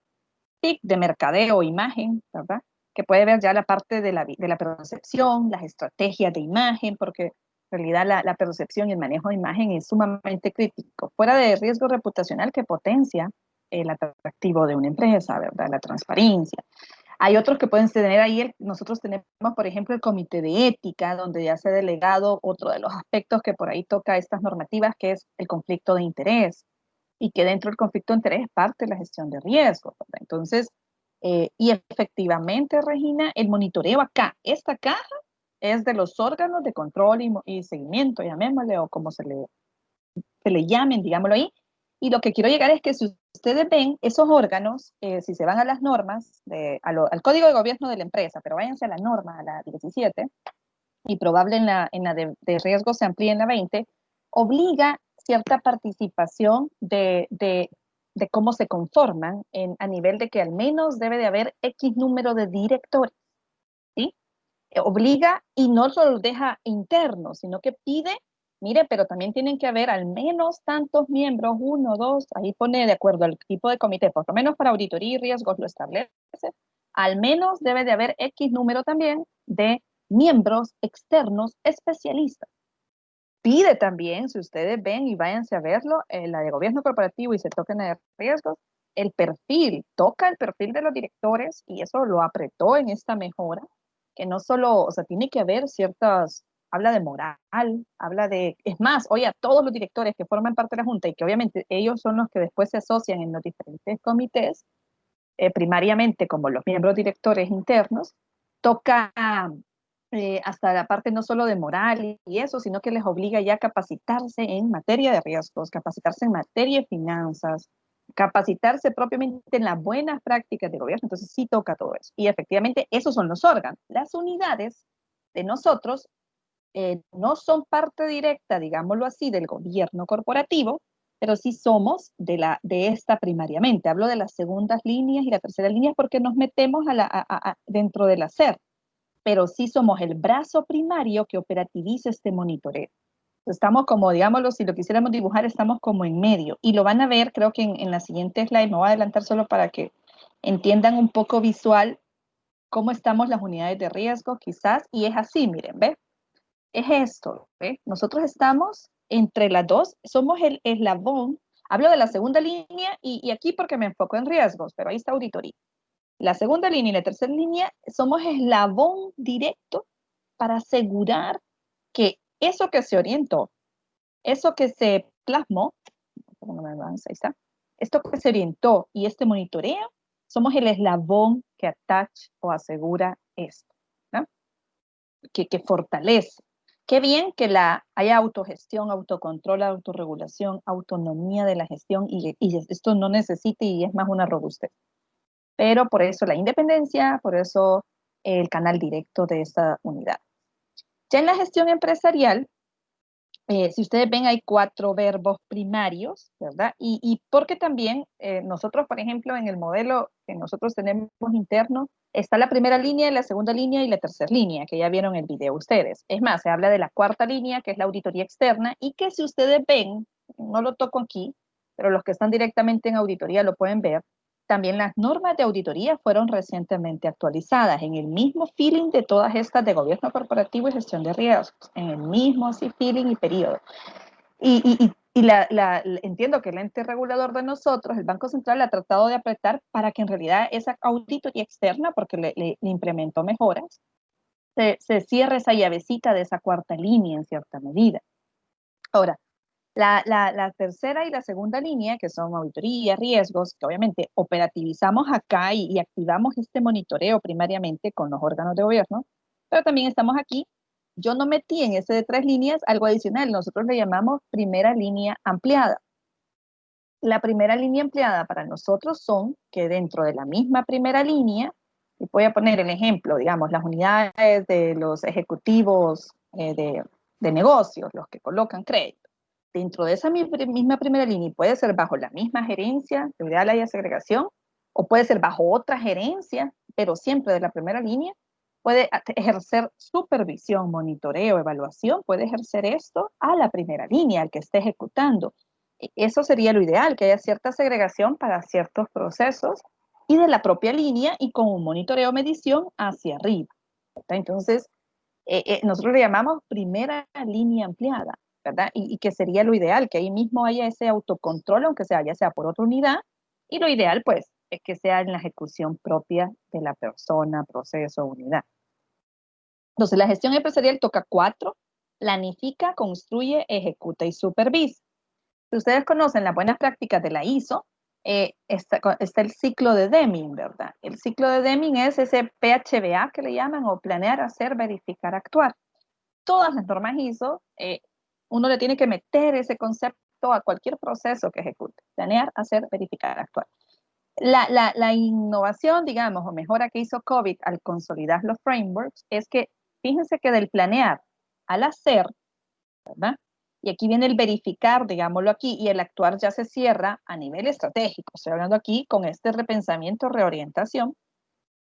TIC, de mercadeo o imagen, ¿verdad? Que puede ver ya la parte de la percepción, las estrategias de imagen, porque en realidad la percepción y el manejo de imagen es sumamente crítico. Fuera de riesgo reputacional que potencia el atractivo de una empresa, ¿verdad? La transparencia. Hay otros que pueden tener ahí, nosotros tenemos, por ejemplo, el comité de ética, donde ya se ha delegado otro de los aspectos que por ahí toca estas normativas, que es el conflicto de interés, y que dentro del conflicto de interés es parte de la gestión de riesgo, ¿verdad? Entonces, y efectivamente, Regina, el monitoreo acá, esta caja es de los órganos de control y seguimiento, llamémosle, o como se le llamen, digámoslo ahí. Y lo que quiero llegar es que si ustedes ven esos órganos, si se van a las normas, al código de gobierno de la empresa, pero váyanse a la norma, a la 17, y probable en la de riesgo se amplíe en la 20, obliga cierta participación de de cómo se conforman a nivel de que al menos debe de haber X número de directores, ¿sí? Obliga y no solo deja internos, sino que pide, mire, pero también tienen que haber al menos tantos miembros, 1, 2, ahí pone de acuerdo al tipo de comité, por lo menos para auditoría y riesgos lo establece, al menos debe de haber X número también de miembros externos especialistas. Pide también, si ustedes ven y váyanse a verlo, la de gobierno corporativo y se toquen de riesgos, el perfil, toca el perfil de los directores y eso lo apretó en esta mejora, que no solo, o sea, tiene que haber ciertas, habla de moral, habla de, es más, oye, a todos los directores que forman parte de la Junta y que obviamente ellos son los que después se asocian en los diferentes comités, primariamente como los miembros directores internos, toca hasta la parte no solo de moral y eso, sino que les obliga ya a capacitarse en materia de riesgos, capacitarse en materia de finanzas, capacitarse propiamente en las buenas prácticas de gobierno. Entonces sí toca todo eso. Y efectivamente esos son los órganos. Las unidades de nosotros no son parte directa, digámoslo así, del gobierno corporativo, pero sí somos de esta primariamente. Hablo de las segundas líneas y la tercera línea porque nos metemos dentro del hacer, pero sí somos el brazo primario que operativiza este monitoreo. Estamos como, digámoslo, si lo quisiéramos dibujar, estamos como en medio. Y lo van a ver, creo que en la siguiente slide, me voy a adelantar solo para que entiendan un poco visual cómo estamos las unidades de riesgo, quizás, y es así, miren, ¿ves? Es esto, ¿ves? Nosotros estamos entre las dos, somos el eslabón, hablo de la segunda línea y aquí porque me enfoco en riesgos, pero ahí está auditoría. La segunda línea y la tercera línea somos eslabón directo para asegurar que eso que se orientó, eso que se plasmó, no me avanza, ahí está, esto que se orientó y este monitoreo, somos el eslabón que atacha o asegura esto, ¿no? que fortalece. Qué bien que haya autogestión, autocontrol, autorregulación, autonomía de la gestión y esto no necesita y es más una robustez. Pero por eso la independencia, por eso el canal directo de esta unidad. Ya en la gestión empresarial, si ustedes ven, hay 4 verbos primarios, ¿verdad? Y porque también nosotros, por ejemplo, en el modelo que nosotros tenemos interno, está la primera línea, la segunda línea y la tercera línea, que ya vieron el video ustedes. Es más, se habla de la cuarta línea, que es la auditoría externa, y que si ustedes ven, no lo toco aquí, pero los que están directamente en auditoría lo pueden ver, también las normas de auditoría fueron recientemente actualizadas en el mismo feeling de todas estas de gobierno corporativo y gestión de riesgos, en el mismo así feeling y periodo. Entiendo que el ente regulador de nosotros, el Banco Central, ha tratado de apretar para que en realidad esa auditoría externa, porque le implementó mejoras, se cierre esa llavecita de esa cuarta línea en cierta medida. Ahora, la tercera y la segunda línea, que son auditoría, riesgos, que obviamente operativizamos acá y activamos este monitoreo primariamente con los órganos de gobierno, pero también estamos aquí. Yo no metí en ese de 3 líneas algo adicional, nosotros le llamamos primera línea ampliada. La primera línea ampliada para nosotros son que dentro de la misma primera línea, y voy a poner el ejemplo, digamos, las unidades de los ejecutivos de negocios, los que colocan crédito dentro de esa misma primera línea, y puede ser bajo la misma gerencia, lo ideal haya segregación, o puede ser bajo otra gerencia, pero siempre de la primera línea, puede ejercer supervisión, monitoreo, evaluación, puede ejercer esto a la primera línea, al que esté ejecutando. Eso sería lo ideal, que haya cierta segregación para ciertos procesos y de la propia línea y con un monitoreo medición hacia arriba. Entonces, nosotros le llamamos primera línea ampliada, ¿verdad? Y que sería lo ideal, que ahí mismo haya ese autocontrol, aunque sea, ya sea por otra unidad, y lo ideal, pues, es que sea en la ejecución propia de la persona, proceso, unidad. Entonces, la gestión empresarial toca 4, planifica, construye, ejecuta y supervisa. Si ustedes conocen las buenas prácticas de la ISO, está el ciclo de Deming, ¿verdad? El ciclo de Deming es ese PHBA que le llaman, o planear, hacer, verificar, actuar. Todas las normas ISO, uno le tiene que meter ese concepto a cualquier proceso que ejecute. Planear, hacer, verificar, actuar. La innovación, digamos, o mejora que hizo COVID al consolidar los frameworks es que, fíjense que del planear al hacer, ¿verdad? Y aquí viene el verificar, digámoslo aquí, y el actuar ya se cierra a nivel estratégico. Estoy hablando aquí con este repensamiento, reorientación,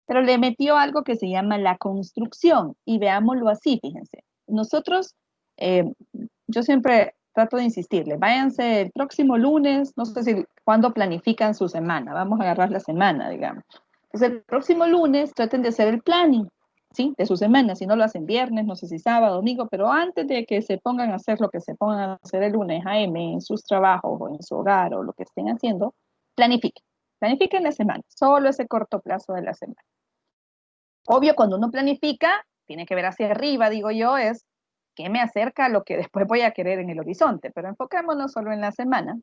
pero le metió algo que se llama la construcción. Y veámoslo así, fíjense. Nosotros, yo siempre trato de insistirle, váyanse el próximo lunes, no sé si cuándo planifican su semana, vamos a agarrar la semana, digamos. Entonces el próximo lunes traten de hacer el planning, ¿sí? De su semana, si no lo hacen viernes, no sé si sábado, domingo, pero antes de que se pongan a hacer lo que se pongan a hacer el lunes AM en sus trabajos o en su hogar o lo que estén haciendo, planifiquen. Planifiquen la semana, solo ese corto plazo de la semana. Obvio, cuando uno planifica, tiene que ver hacia arriba, digo yo, es qué me acerca a lo que después voy a querer en el horizonte, pero enfocémonos solo en la semana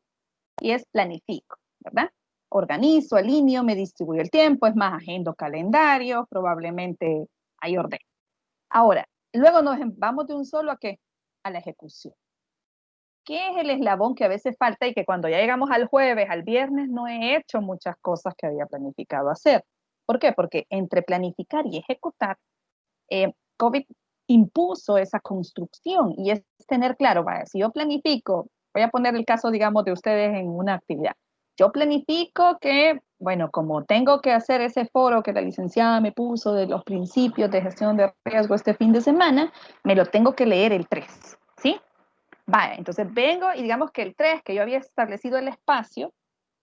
y es planifico, ¿verdad? Organizo, alineo, me distribuyo el tiempo, es más, agendo calendario, probablemente hay orden. Ahora, luego nos vamos de un solo a qué? A la ejecución. ¿Qué es el eslabón que a veces falta y que cuando ya llegamos al jueves, al viernes, no he hecho muchas cosas que había planificado hacer? ¿Por qué? Porque entre planificar y ejecutar, COVID impuso esa construcción y es tener claro, vaya, si yo planifico, voy a poner el caso, digamos, de ustedes en una actividad. Yo planifico que, bueno, como tengo que hacer ese foro que la licenciada me puso de los principios de gestión de riesgo este fin de semana, me lo tengo que leer el 3, ¿sí? Vaya, entonces vengo y digamos que el 3, que yo había establecido el espacio,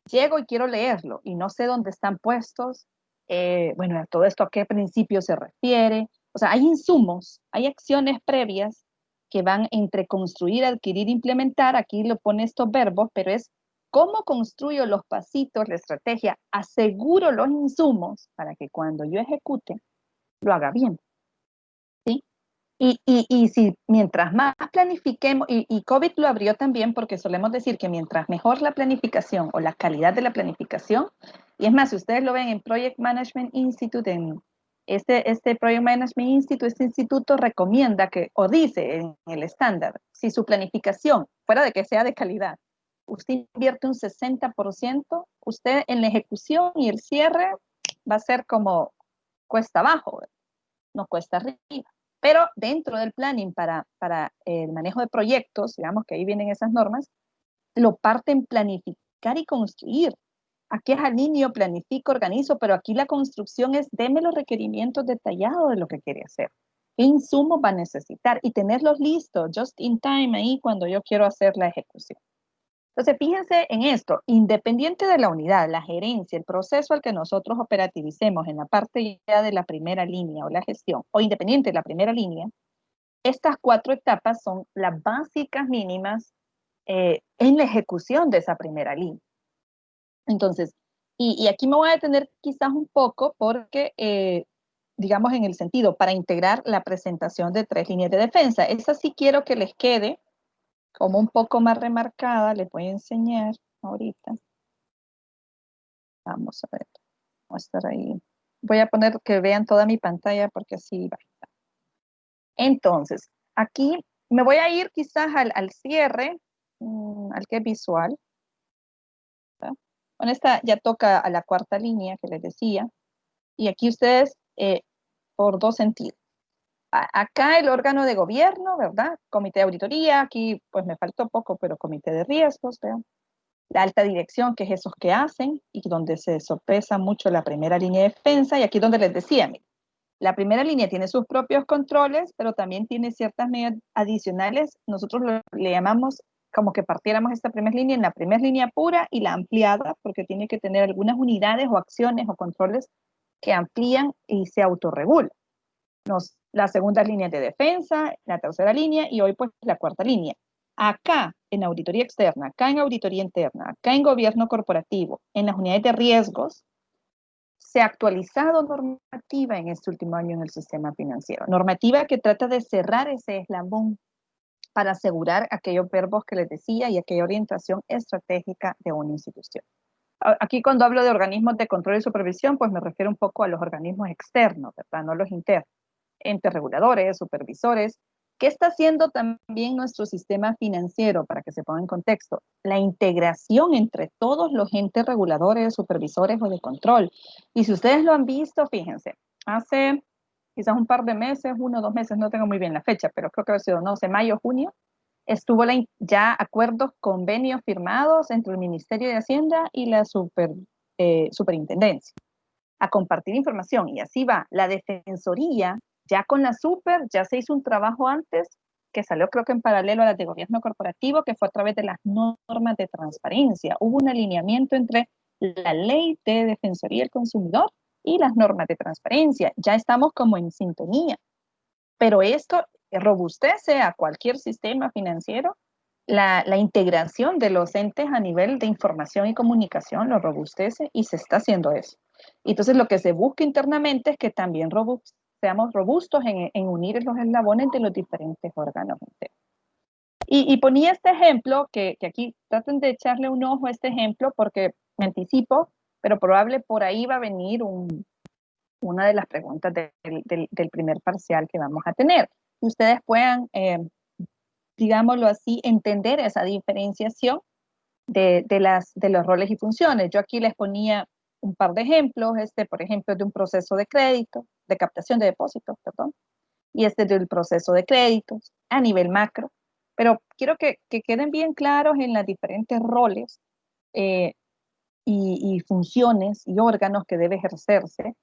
llego y quiero leerlo y no sé dónde están puestos, bueno, todo esto a qué principio se refiere. O sea, hay insumos, hay acciones previas que van entre construir, adquirir, implementar. Aquí lo pone estos verbos, pero es cómo construyo los pasitos, la estrategia, aseguro los insumos para que cuando yo ejecute, lo haga bien. ¿Sí? Y si mientras más planifiquemos, y COVID lo abrió también porque solemos decir que mientras mejor la planificación o la calidad de la planificación, y es más, si ustedes lo ven en Project Management Institute, en este Project Management Institute, este instituto recomienda que, o dice en el estándar, si su planificación, fuera de que sea de calidad, usted invierte un 60%, usted en la ejecución y el cierre va a ser como cuesta abajo, no cuesta arriba. Pero dentro del planning para el manejo de proyectos, digamos que ahí vienen esas normas, lo parten planificar y construir. Aquí es alineo, planifico, organizo, pero aquí la construcción es deme los requerimientos detallados de lo que quiere hacer. ¿Qué insumos va a necesitar? Y tenerlos listos, just in time, ahí cuando yo quiero hacer la ejecución. Entonces, fíjense en esto, independiente de la unidad, la gerencia, el proceso al que nosotros operativicemos en la parte ya de la primera línea o la gestión, o independiente de la primera línea, estas 4 etapas son las básicas mínimas en la ejecución de esa primera línea. Entonces, y aquí me voy a detener quizás un poco porque, digamos en el sentido, para integrar la presentación de 3 líneas de defensa. Esa sí quiero que les quede como un poco más remarcada, les voy a enseñar ahorita. Vamos a ver, voy a estar ahí. Voy a poner que vean toda mi pantalla porque así va. Entonces, aquí me voy a ir quizás al cierre, al que es visual. Con esta ya toca a la 4ª línea que les decía. Y aquí ustedes, por 2 sentidos. Acá el órgano de gobierno, ¿verdad? Comité de auditoría, aquí pues me faltó poco, pero comité de riesgos, ¿verdad? La alta dirección, que es esos que hacen, y donde se sopesa mucho la primera línea de defensa, y aquí donde les decía, la primera línea tiene sus propios controles, pero también tiene ciertas medidas adicionales. Nosotros le llamamos como que partiéramos esta primera línea en la primera línea pura y la ampliada, porque tiene que tener algunas unidades o acciones o controles que amplían y se autorregulan. La segunda línea de defensa, la tercera línea y hoy pues la 4ª línea. Acá en auditoría externa, acá en auditoría interna, acá en gobierno corporativo, en las unidades de riesgos, se ha actualizado normativa en este último año en el sistema financiero. Normativa que trata de cerrar ese eslabón para asegurar aquellos verbos que les decía y aquella orientación estratégica de una institución. Aquí cuando hablo de organismos de control y supervisión, pues me refiero un poco a los organismos externos, ¿verdad? No los internos. Entes reguladores, supervisores. ¿Qué está haciendo también nuestro sistema financiero para que se ponga en contexto? La integración entre todos los entes reguladores, supervisores o de control. Y si ustedes lo han visto, fíjense, hace quizás un par de meses, 1 o 2 meses, no tengo muy bien la fecha, pero creo que ha sido, no sé, mayo, junio, estuvo ya acuerdos, convenios firmados entre el Ministerio de Hacienda y la Superintendencia a compartir información, y así va. La Defensoría, ya con la ya se hizo un trabajo antes que salió creo que en paralelo a la de gobierno corporativo, que fue a través de las normas de transparencia. Hubo un alineamiento entre la ley de Defensoría del Consumidor y las normas de transparencia. Ya estamos como en sintonía, pero esto robustece a cualquier sistema financiero. La integración de los entes a nivel de información y comunicación lo robustece, y se está haciendo eso. Entonces lo que se busca internamente es que también seamos robustos en unir los eslabones de los diferentes órganos internos. Y ponía este ejemplo, que aquí traten de echarle un ojo a este ejemplo, porque me anticipo, pero probable por ahí va a venir una de las preguntas del primer parcial que vamos a tener. Ustedes puedan, digámoslo así, entender esa diferenciación de los roles y funciones. Yo aquí les ponía un par de ejemplos, por ejemplo, de un proceso de crédito, de captación de depósitos, perdón, y del proceso de créditos a nivel macro, pero quiero que queden bien claros en los diferentes roles y funciones y órganos que debe ejercerse,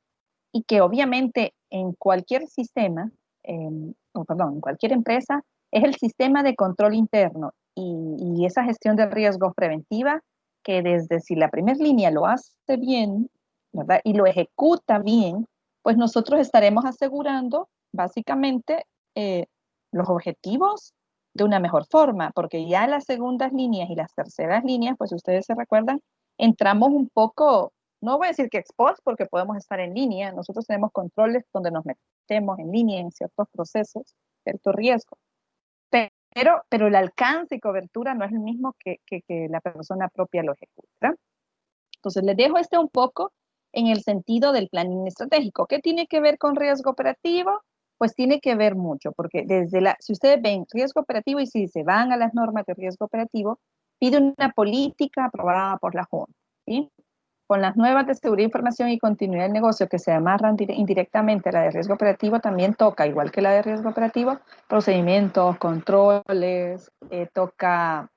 y que obviamente en cualquier sistema, en cualquier empresa, es el sistema de control interno y esa gestión de riesgos preventiva, que desde si la primera línea lo hace bien, ¿verdad? Y lo ejecuta bien, pues nosotros estaremos asegurando básicamente los objetivos de una mejor forma, porque ya las segundas líneas y las terceras líneas, pues ustedes se recuerdan, entramos un poco, no voy a decir que ex post, porque podemos estar en línea. Nosotros tenemos controles donde nos metemos en línea en ciertos procesos, cierto riesgo. Pero el alcance y cobertura no es el mismo que la persona propia lo ejecuta. Entonces, les dejo un poco en el sentido del planning estratégico. ¿Qué tiene que ver con riesgo operativo? Pues tiene que ver mucho, porque si ustedes ven riesgo operativo y si se van a las normas de riesgo operativo, pide una política aprobada por la Junta, ¿sí? Con las nuevas de seguridad, información y continuidad del negocio, que se amarran indirectamente a la de riesgo operativo, también toca, igual que la de riesgo operativo, procedimientos, controles, toca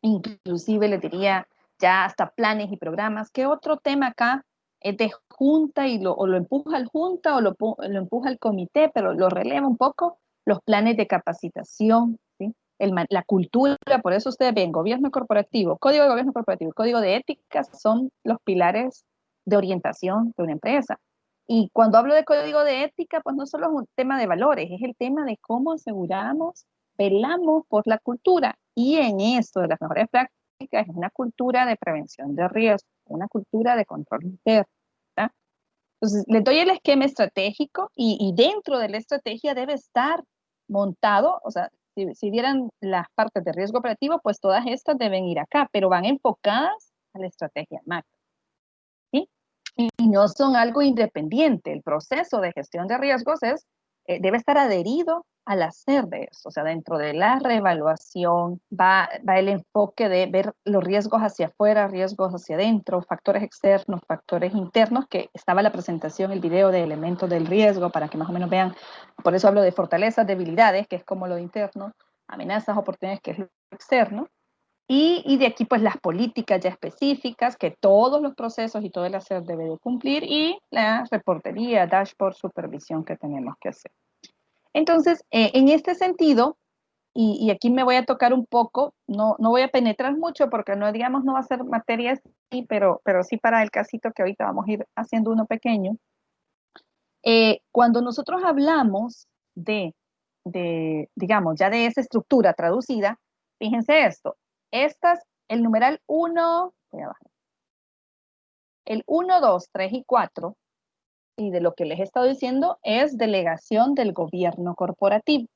inclusive, les diría, ya hasta planes y programas. ¿Qué otro tema acá es de junta y o lo empuja el junta o lo empuja el comité, pero lo releva un poco? Los planes de capacitación, ¿sí? La cultura, por eso ustedes ven, gobierno corporativo, código de gobierno corporativo, código de ética, son los pilares de orientación de una empresa. Y cuando hablo de código de ética, pues no solo es un tema de valores, es el tema de cómo aseguramos, velamos por la cultura. Y en esto de las mejores prácticas es una cultura de prevención de riesgo, una cultura de control interno, ¿verdad? Entonces, les doy el esquema estratégico y dentro de la estrategia debe estar montado, o sea, si vieran las partes de riesgo operativo, pues todas estas deben ir acá, pero van enfocadas a la estrategia macro, ¿sí? Y no son algo independiente. El proceso de gestión de riesgos debe estar adherido al hacer de eso. O sea, dentro de la reevaluación va el enfoque de ver los riesgos hacia afuera, riesgos hacia adentro, factores externos, factores internos, que estaba la presentación, el video de elementos del riesgo, para que más o menos vean. Por eso hablo de fortalezas, debilidades, que es como lo interno, amenazas, oportunidades, que es lo externo. Y de aquí, pues, las políticas ya específicas que todos los procesos y todo el hacer debe de cumplir, y la reportería, dashboard, supervisión que tenemos que hacer. Entonces, en este sentido, y aquí me voy a tocar un poco, no voy a penetrar mucho porque no, digamos, no va a ser materia así, pero sí para el casito que ahorita vamos a ir haciendo uno pequeño. Cuando nosotros hablamos digamos, ya de esa estructura traducida, fíjense esto, el numeral 1, voy a bajar, el 1, 2, 3 y 4, y de lo que les he estado diciendo, es delegación del gobierno corporativo,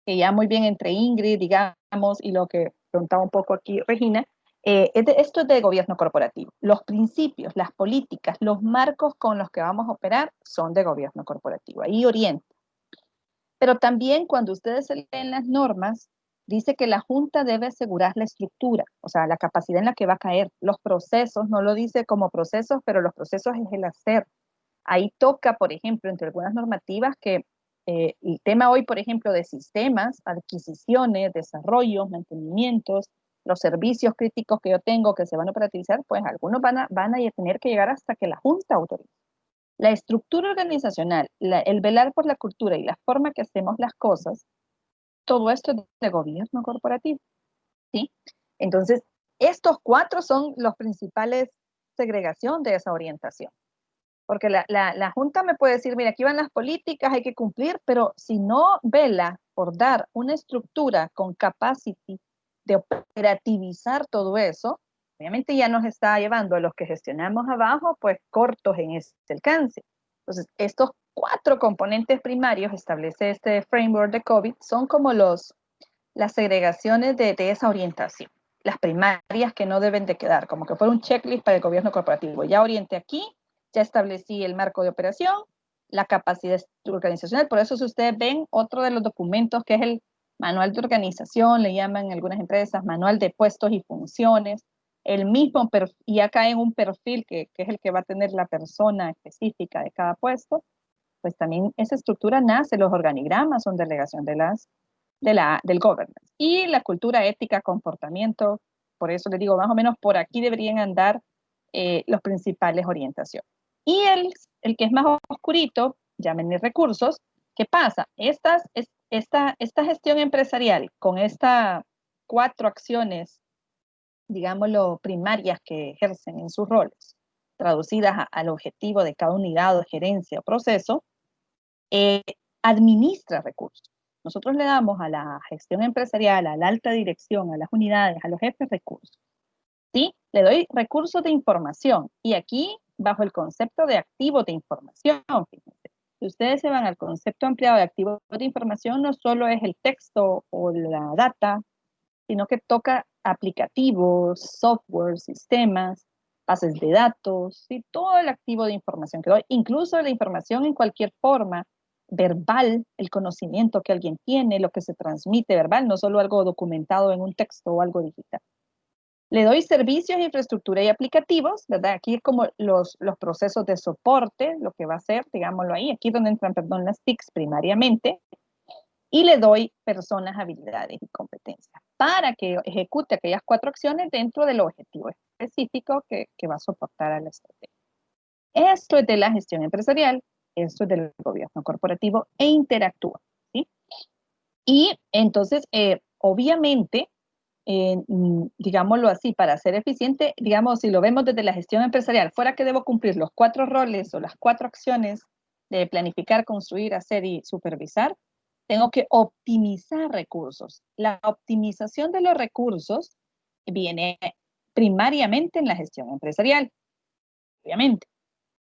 que ya muy bien entre Ingrid, digamos, y lo que preguntaba un poco aquí Regina, esto es de gobierno corporativo. Los principios, las políticas, los marcos con los que vamos a operar son de gobierno corporativo. Ahí orienta. Pero también cuando ustedes leen las normas, dice que la Junta debe asegurar la estructura, o sea, la capacidad en la que va a caer. Los procesos, no lo dice como procesos, pero los procesos es el hacer. Ahí toca, por ejemplo, entre algunas normativas, que el tema hoy, por ejemplo, de sistemas, adquisiciones, desarrollos, mantenimientos, los servicios críticos que yo tengo que se van a operativizar, pues algunos van a tener que llegar hasta que la Junta autorice. La estructura organizacional, el velar por la cultura y la forma que hacemos las cosas, todo esto es de gobierno corporativo, ¿sí? Entonces, estos 4 son los principales segregación de esa orientación. Porque la Junta me puede decir, mira, aquí van las políticas, hay que cumplir, pero si no vela por dar una estructura con capacity de operativizar todo eso, obviamente ya nos está llevando a los que gestionamos abajo, pues cortos en este alcance. Entonces, estos 4 componentes primarios, establece este framework de COVID, son como las segregaciones de esa orientación. Las primarias que no deben de quedar, como que fuera un checklist para el gobierno corporativo. Ya orienté aquí, ya establecí el marco de operación, la capacidad organizacional. Por eso, si ustedes ven otro de los documentos, que es el manual de organización, le llaman algunas empresas, manual de puestos y funciones, el mismo perfil, y acá en un perfil que es el que va a tener la persona específica de cada puesto, pues también esa estructura nace, los organigramas son delegación del governance. Y la cultura ética, comportamiento, por eso les digo, más o menos por aquí deberían andar los principales orientaciones. Y el que es más oscurito, llámenle recursos, ¿qué pasa? Esta gestión empresarial con estas 4 acciones, digámoslo, primarias que ejercen en sus roles, traducidas al objetivo de cada unidad o gerencia o proceso, administra recursos. Nosotros le damos a la gestión empresarial, a la alta dirección, a las unidades, a los jefes recursos. ¿Sí? Le doy recursos de información y aquí bajo el concepto de activos de información. Fíjense. Si ustedes se van al concepto ampliado de activos de información, no solo es el texto o la data, sino que toca aplicativos, software, sistemas, bases de datos, y todo el activo de información que doy, incluso la información en cualquier forma, verbal, el conocimiento que alguien tiene, lo que se transmite verbal, no solo algo documentado en un texto o algo digital. Le doy servicios, infraestructura y aplicativos, ¿verdad? Aquí es como los procesos de soporte, lo que va a ser, digámoslo ahí, aquí es donde entran, perdón, las TICs primariamente, y le doy personas, habilidades y competencias para que ejecute aquellas 4 acciones dentro del objetivo específico que va a soportar a la estrategia. Esto es de la gestión empresarial, esto es del gobierno corporativo e interactúa, ¿sí? Y entonces, obviamente, digámoslo así, para ser eficiente, digamos, si lo vemos desde la gestión empresarial, fuera que debo cumplir los 4 roles o las 4 acciones de planificar, construir, hacer y supervisar, tengo que optimizar recursos. La optimización de los recursos viene primariamente en la gestión empresarial, obviamente.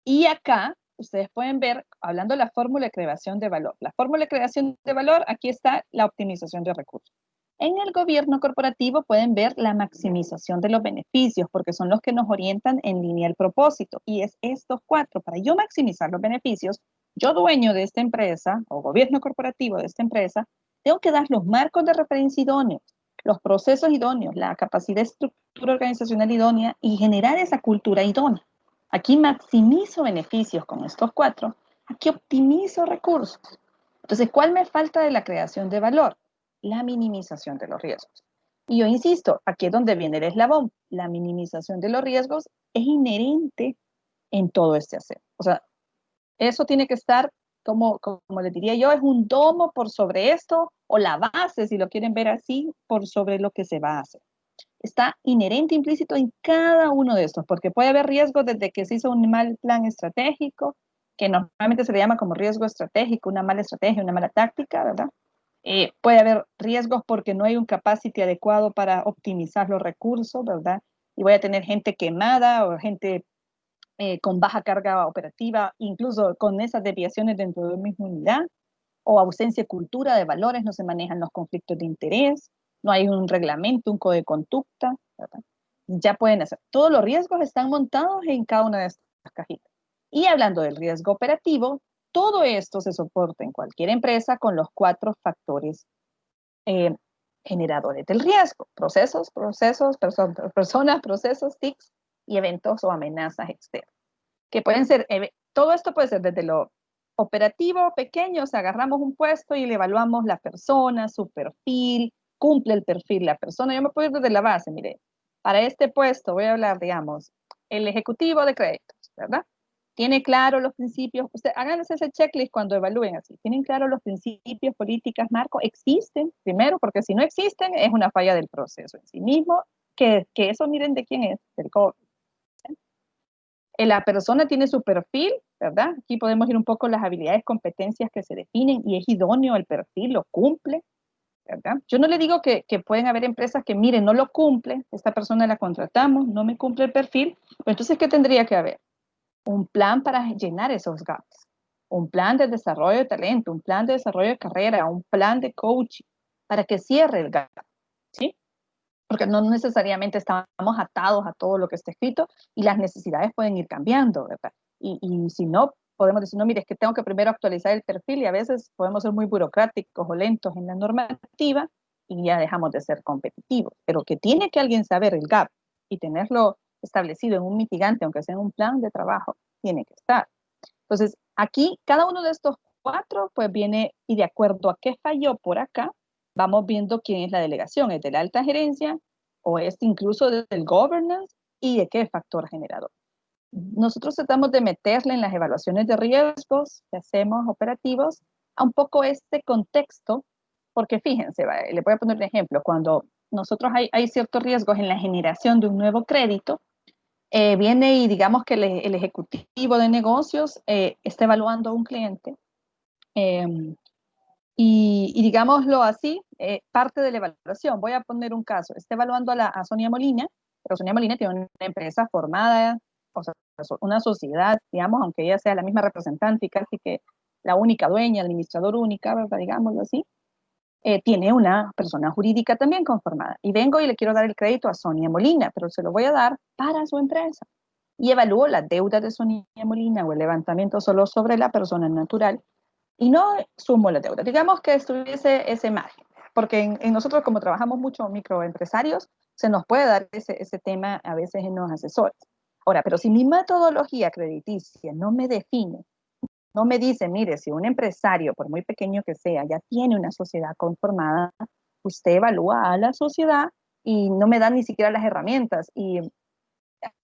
Y acá ustedes pueden ver, hablando de la fórmula de creación de valor. La fórmula de creación de valor, aquí está la optimización de recursos. En el gobierno corporativo pueden ver la maximización de los beneficios, porque son los que nos orientan en línea al propósito. Y es estos 4. Para yo maximizar los beneficios, yo dueño de esta empresa o gobierno corporativo de esta empresa, tengo que dar los marcos de referencia idóneos, los procesos idóneos, la capacidad de estructura organizacional idónea y generar esa cultura idónea. Aquí maximizo beneficios con estos 4. Aquí optimizo recursos. Entonces, ¿cuál me falta de la creación de valor? La minimización de los riesgos. Y yo insisto, aquí es donde viene el eslabón. La minimización de los riesgos es inherente en todo este hacer. O sea, eso tiene que estar, como les diría yo, es un domo por sobre esto, o la base, si lo quieren ver así, por sobre lo que se va a hacer. Está inherente, implícito en cada uno de estos, porque puede haber riesgos desde que se hizo un mal plan estratégico, que normalmente se le llama como riesgo estratégico, una mala estrategia, una mala táctica, ¿verdad? Puede haber riesgos porque no hay un capacity adecuado para optimizar los recursos, ¿verdad? Y voy a tener gente quemada o gente con baja carga operativa, incluso con esas desviaciones dentro de la misma unidad, o ausencia de cultura de valores, no se manejan los conflictos de interés, no hay un reglamento, un código de conducta, ¿verdad? Ya pueden hacer. Todos los riesgos están montados en cada una de estas cajitas. Y hablando del riesgo operativo, todo esto se soporta en cualquier empresa con los 4 factores generadores del riesgo: procesos, personas, procesos, TICs y eventos o amenazas externas. Que pueden ser, todo esto puede ser desde lo Operativo, pequeño, o sea, agarramos un puesto y le evaluamos la persona, su perfil, cumple el perfil la persona. Yo me puedo ir desde la base, mire, para este puesto voy a hablar, digamos, el ejecutivo de créditos, ¿verdad? Tiene claro los principios, usted, háganse ese checklist cuando evalúen así, tienen claro los principios, políticas, marcos, existen, primero, porque si no existen, es una falla del proceso en sí mismo, que eso miren de quién es, del COVID. La persona tiene su perfil, ¿verdad? Aquí podemos ir un poco las habilidades, competencias que se definen y es idóneo el perfil, lo cumple, ¿verdad? Yo no le digo que pueden haber empresas que, miren, no lo cumple, esta persona la contratamos, no me cumple el perfil, pero entonces, ¿qué tendría que haber? Un plan para llenar esos gaps, un plan de desarrollo de talento, un plan de desarrollo de carrera, un plan de coaching para que cierre el gap, ¿sí? Porque no necesariamente estamos atados a todo lo que está escrito y las necesidades pueden ir cambiando, ¿verdad? Y si no, podemos decir, no, mire, es que tengo que primero actualizar el perfil y a veces podemos ser muy burocráticos o lentos en la normativa y ya dejamos de ser competitivos. Pero que tiene que alguien saber el gap y tenerlo establecido en un mitigante, aunque sea en un plan de trabajo, tiene que estar. Entonces, aquí cada uno de estos 4, pues viene y de acuerdo a qué falló por acá, vamos viendo quién es la delegación, es de la alta gerencia o es incluso del governance y de qué factor generador. Nosotros tratamos de meterle en las evaluaciones de riesgos que hacemos operativos a un poco este contexto, porque fíjense, le voy a poner un ejemplo, cuando nosotros hay ciertos riesgos en la generación de un nuevo crédito, viene y digamos que el ejecutivo de negocios está evaluando a un cliente eh, y digámoslo así, parte de la evaluación. Voy a poner un caso. Está evaluando a Sonia Molina, pero Sonia Molina tiene una empresa formada, o sea, una sociedad, digamos, aunque ella sea la misma representante y casi que la única dueña, administrador única, ¿verdad? Digámoslo así. Tiene una persona jurídica también conformada. Y vengo y le quiero dar el crédito a Sonia Molina, pero se lo voy a dar para su empresa. Y evalúo las deudas de Sonia Molina o el levantamiento solo sobre la persona natural y no sumo la deuda. Digamos que estuviese ese margen, porque en nosotros como trabajamos mucho microempresarios, se nos puede dar ese tema a veces en los asesores. Ahora, pero si mi metodología crediticia no me define, no me dice, mire, si un empresario, por muy pequeño que sea, ya tiene una sociedad conformada, usted evalúa a la sociedad y no me da ni siquiera las herramientas. ¿Y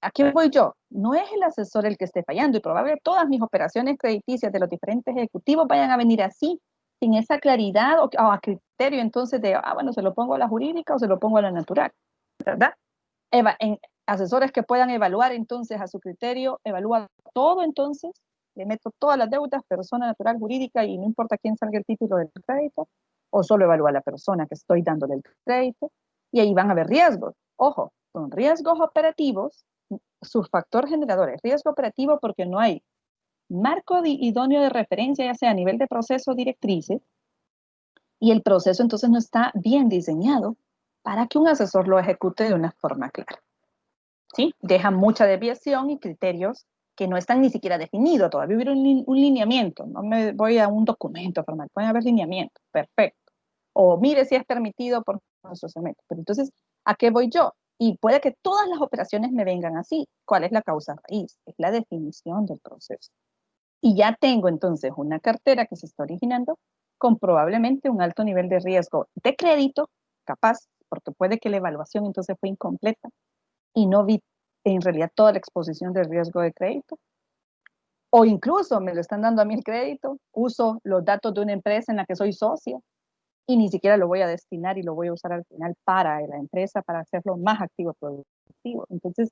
a qué voy yo? No es el asesor el que esté fallando y probablemente todas mis operaciones crediticias de los diferentes ejecutivos vayan a venir así, sin esa claridad o a criterio entonces de, bueno, se lo pongo a la jurídica o se lo pongo a la natural, ¿verdad? En asesores que puedan evaluar entonces a su criterio, evalúa todo entonces, le meto todas las deudas, persona natural, jurídica, y no importa quién salga el título del crédito, o solo evalúa a la persona que estoy dándole el crédito, y ahí van a haber riesgos. Ojo, son riesgos operativos, su factor generador es riesgo operativo porque no hay marco idóneo de referencia, ya sea a nivel de proceso o directrices, y el proceso entonces no está bien diseñado para que un asesor lo ejecute de una forma clara. ¿Sí? Deja mucha desviación y criterios que no están ni siquiera definidos. Todavía hubiera un lineamiento. No me voy a un documento formal. Pueden haber lineamientos. Perfecto. O mire si es permitido por nuestro segmento. Pero entonces, ¿a qué voy yo? Y puede que todas las operaciones me vengan así. ¿Cuál es la causa raíz? Es la definición del proceso. Y ya tengo entonces una cartera que se está originando con probablemente un alto nivel de riesgo de crédito, capaz, porque puede que la evaluación entonces fue incompleta y no vi en realidad toda la exposición del riesgo de crédito. O incluso me lo están dando a mí el crédito, uso los datos de una empresa en la que soy socia y ni siquiera lo voy a destinar y lo voy a usar al final para la empresa, para hacerlo más activo productivo. Entonces,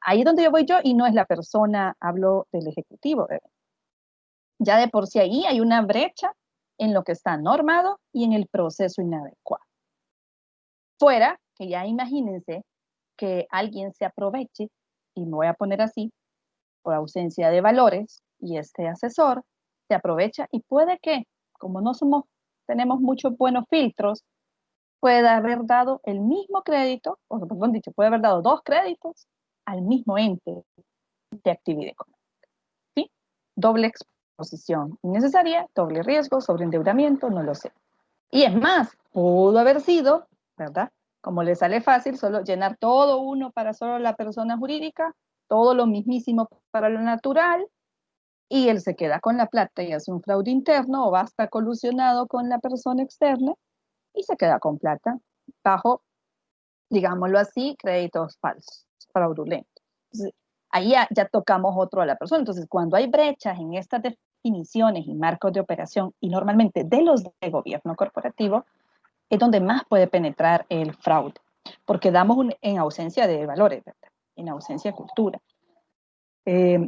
ahí es donde yo voy yo y no es la persona, hablo del ejecutivo. Ya de por sí ahí hay una brecha en lo que está normado y en el proceso inadecuado. Fuera, que ya imagínense que alguien se aproveche, y me voy a poner así, por ausencia de valores, y este asesor se aprovecha y puede que, como no tenemos muchos buenos filtros, pueda haber dado el mismo crédito, o perdón dicho, puede haber dado 2 créditos al mismo ente de actividad económica. ¿Sí? Doble exposición innecesaria, doble riesgo, sobreendeudamiento, no lo sé. Y es más, pudo haber sido, ¿verdad? Como le sale fácil, solo llenar todo uno para solo la persona jurídica, todo lo mismísimo para lo natural, y él se queda con la plata y hace un fraude interno o va a estar colusionado con la persona externa y se queda con plata bajo, digámoslo así, créditos falsos, fraudulentos. Entonces, ahí ya tocamos otro a la persona. Entonces, cuando hay brechas en estas definiciones y marcos de operación, y normalmente de los de gobierno corporativo, es donde más puede penetrar el fraude, porque damos en ausencia de valores, ¿verdad? En ausencia de cultura.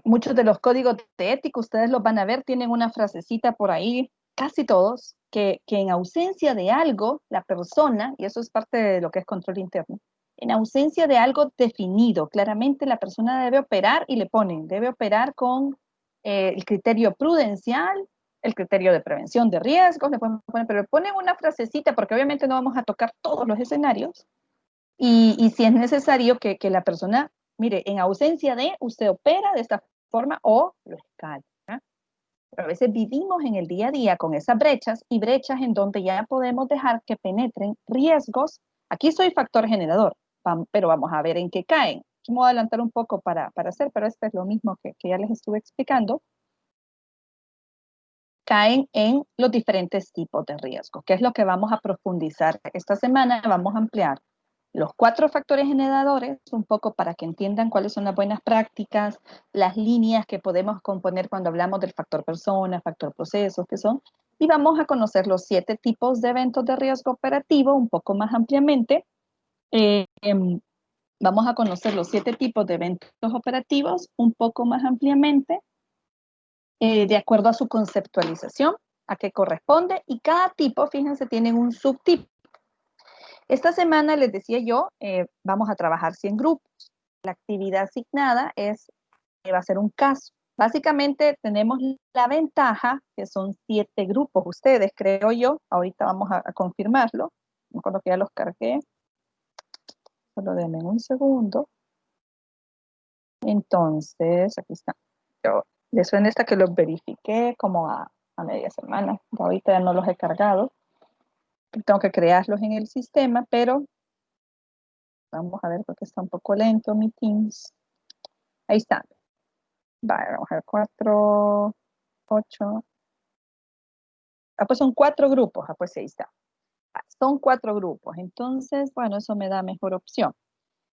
Muchos de los códigos de ética, ustedes los van a ver, tienen una frasecita por ahí, casi todos, que en ausencia de algo, la persona, y eso es parte de lo que es control interno, en ausencia de algo definido, claramente la persona debe operar y le ponen, debe operar con el criterio prudencial, el criterio de prevención de riesgos, le pueden poner, pero le ponen una frasecita porque obviamente no vamos a tocar todos los escenarios y si es necesario que la persona, mire, en ausencia de, usted opera de esta forma o lo escala. Pero a veces vivimos en el día a día con esas brechas y brechas en donde ya podemos dejar que penetren riesgos. Aquí soy factor generador, pero vamos a ver en qué caen. Aquí me voy a adelantar un poco para hacer, pero esto es lo mismo que ya les estuve explicando. Caen en los diferentes tipos de riesgos, que es lo que vamos a profundizar esta semana. Vamos a ampliar los 4 factores generadores, un poco para que entiendan cuáles son las buenas prácticas, las líneas que podemos componer cuando hablamos del factor persona, factor procesos, que son, y vamos a conocer los 7 tipos de eventos de riesgo operativo un poco más ampliamente. Vamos a conocer los 7 tipos de eventos operativos un poco más ampliamente, de acuerdo a su conceptualización, a qué corresponde, y cada tipo, fíjense, tiene un subtipo. Esta semana les decía yo, vamos a trabajar 100 grupos. La actividad asignada va a ser un caso. Básicamente tenemos la ventaja que son 7 grupos. Ustedes, creo yo, ahorita vamos a confirmarlo. Me acuerdo que ya los cargué. Solo denme un segundo. Entonces, aquí está. Les suena esta que los verifiqué como a media semana. Ahorita ya no los he cargado. Tengo que crearlos en el sistema, pero vamos a ver porque está un poco lento mi Teams. Ahí está. Vale, vamos a ver, 4, 8. Pues son 4 grupos. Pues ahí está. Son 4 grupos. Entonces, bueno, eso me da mejor opción.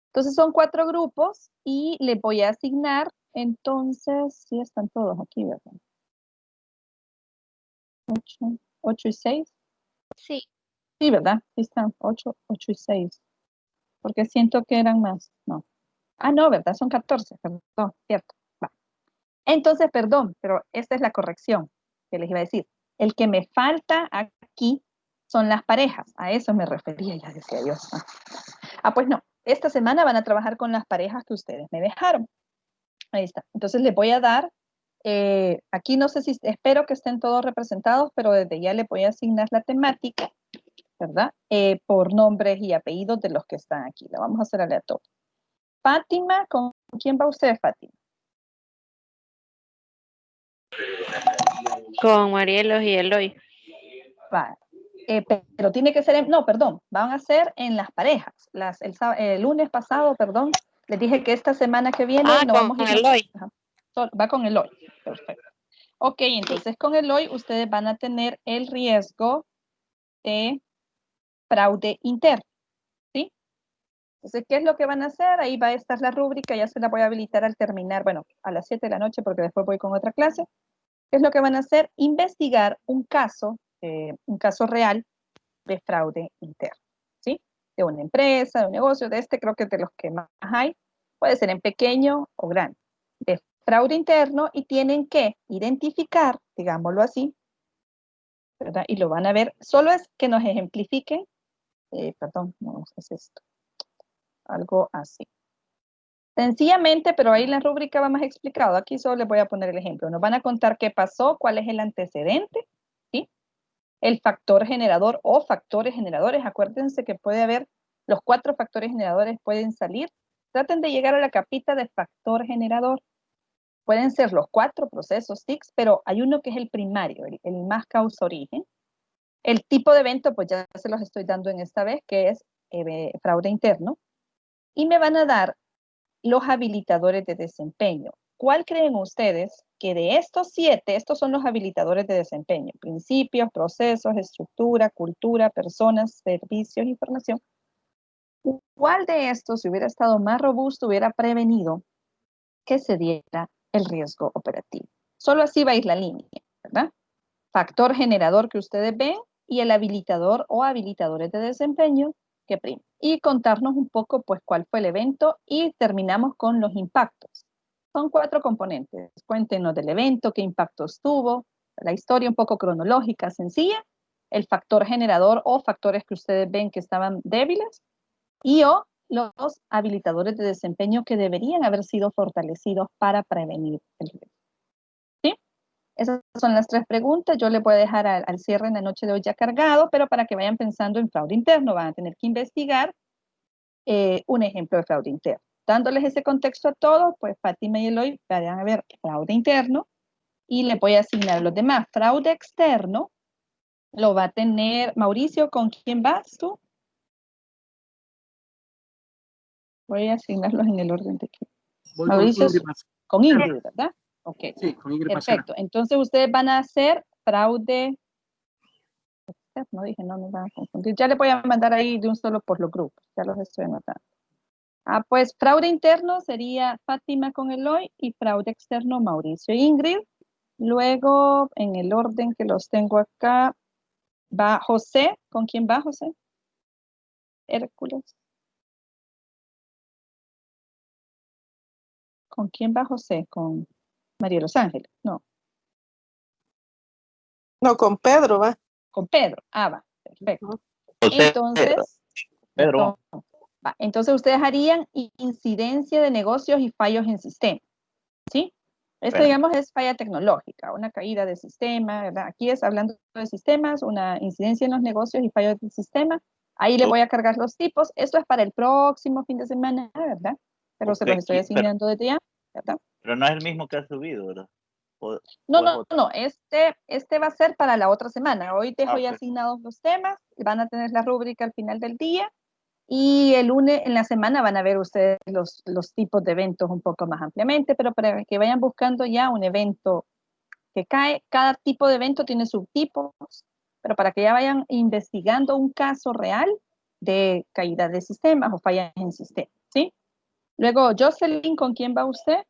Entonces son 4 grupos y le voy a asignar, entonces, sí están todos aquí, ¿verdad? 8 y 6. Sí. Sí, ¿verdad? Sí están 8 y 6. Porque siento que eran más. No. No, ¿verdad? Son 14. Perdón, cierto. Va. Entonces, perdón, pero esta es la corrección que les iba a decir. El que me falta aquí son las parejas. A eso me refería, ya decía yo. Pues no. Esta semana van a trabajar con las parejas que ustedes me dejaron. Ahí está. Entonces les voy a dar, aquí no sé si, espero que estén todos representados, pero desde ya les voy a asignar la temática, ¿verdad? Por nombres y apellidos de los que están aquí. La vamos a hacer aleatorio. Fátima, ¿con quién va usted, Fátima? Con Marielos y Eloy. Va. Pero tiene que ser, no, perdón, van a ser en las parejas. El lunes pasado, perdón, les dije que esta semana que viene no vamos a ir. Con Eloy. Va con Eloy. Perfecto. Ok, entonces con Eloy ustedes van a tener el riesgo de fraude interno, ¿sí? Entonces, ¿qué es lo que van a hacer? Ahí va a estar la rúbrica, ya se la voy a habilitar al terminar, bueno, a las 7 de la noche porque después voy con otra clase. ¿Qué es lo que van a hacer? Investigar un caso real de fraude interno, ¿sí? De una empresa, de un negocio, de creo que es de los que más hay, puede ser en pequeño o grande, de fraude interno, y tienen que identificar, digámoslo así, ¿verdad? Y lo van a ver, solo es que nos ejemplifiquen, perdón, no es esto, algo así. Sencillamente, pero ahí la rúbrica va más explicado. Aquí solo les voy a poner el ejemplo. Nos van a contar qué pasó, cuál es el antecedente, ¿sí? El factor generador o factores generadores. Acuérdense que puede haber, los 4 factores generadores pueden salir. Traten de llegar a la capita de factor generador. Pueden ser los 4 procesos TICs, pero hay uno que es el primario, el más causa-origen. El tipo de evento, pues ya se los estoy dando en esta vez, que es fraude interno. Y me van a dar los habilitadores de desempeño. ¿Cuál creen ustedes que de estos 7, estos son los habilitadores de desempeño: principios, procesos, estructura, cultura, personas, servicios, información. ¿Cuál de estos, si hubiera estado más robusto, hubiera prevenido que se diera el riesgo operativo? Solo así va a ir la línea, ¿verdad? Factor generador que ustedes ven y el habilitador o habilitadores de desempeño que prima. Y contarnos un poco, pues, cuál fue el evento y terminamos con los impactos. Son 4 componentes. Cuéntenos del evento, qué impactos tuvo, la historia un poco cronológica, sencilla, el factor generador o factores que ustedes ven que estaban débiles y o los habilitadores de desempeño que deberían haber sido fortalecidos para prevenir el riesgo. ¿Sí? Esas son las 3 preguntas. Yo les voy a dejar al cierre en la noche de hoy ya cargado, pero para que vayan pensando en fraude interno, van a tener que investigar un ejemplo de fraude interno. Dándoles ese contexto a todos, pues Fátima y Eloy vayan a ver fraude interno y les voy a asignar a los demás. Fraude externo lo va a tener Mauricio. ¿Con quién vas tú? Voy a asignarlos en el orden de aquí. Voy Mauricio, con Ingrid. con Ingrid, ¿verdad? Ok. Sí, con Ingrid. Perfecto. Entonces ustedes van a hacer fraude externo. Dije, no me van a confundir. Ya les voy a mandar ahí de un solo por los grupos. Ya los estoy anotando. Pues fraude interno sería Fátima con Eloy y fraude externo Mauricio e Ingrid. Luego, en el orden que los tengo acá, va José. ¿Con quién va José? Hércules. ¿Con quién va José? ¿Con María Los Ángeles? No. No, con Pedro va. Con Pedro. Va. Perfecto. José, Entonces, Pedro. Entonces ustedes harían incidencia de negocios y fallos en sistema. ¿Sí? Esto, digamos, es falla tecnológica, una caída de sistema, ¿verdad? Aquí es hablando de sistemas, una incidencia en los negocios y fallos del sistema. Ahí le voy a cargar los tipos. Esto es para el próximo fin de semana, ¿verdad? Pero se los estoy asignando desde ya, ¿verdad? Pero no es el mismo que ha subido, ¿verdad? No. Este va a ser para la otra semana. Hoy dejo ya asignados los temas, van a tener la rúbrica al final del día. Y el lunes en la semana van a ver ustedes los tipos de eventos un poco más ampliamente, pero para que vayan buscando ya un evento que cae, cada tipo de evento tiene subtipos, pero para que ya vayan investigando un caso real de caída de sistemas o fallas en sistemas, ¿sí? Luego, Jocelyn, ¿con quién va usted?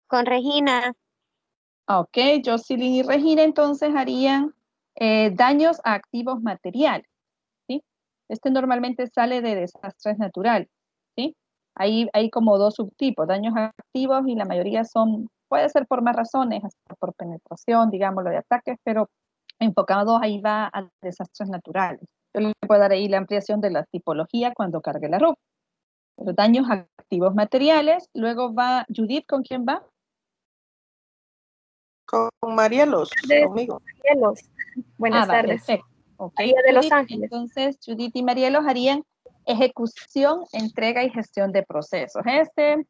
Con Regina. Ok, Jocelyn y Regina entonces harían daños a activos materiales. Este normalmente sale de desastres naturales, ¿sí? Hay como 2 subtipos, daños activos, y la mayoría puede ser por más razones, hasta por penetración, digámoslo, de ataques, pero enfocados ahí va a desastres naturales. Yo le puedo dar ahí la ampliación de la tipología cuando cargue la RUF. Los daños activos materiales. Luego va Judith. ¿Con quién va? Con Marielos, conmigo. Marielos. Buenas tardes. Perfecto. Ok, María de Los Judith, Ángeles. entonces Judith y Marielos harían ejecución, entrega y gestión de procesos. Este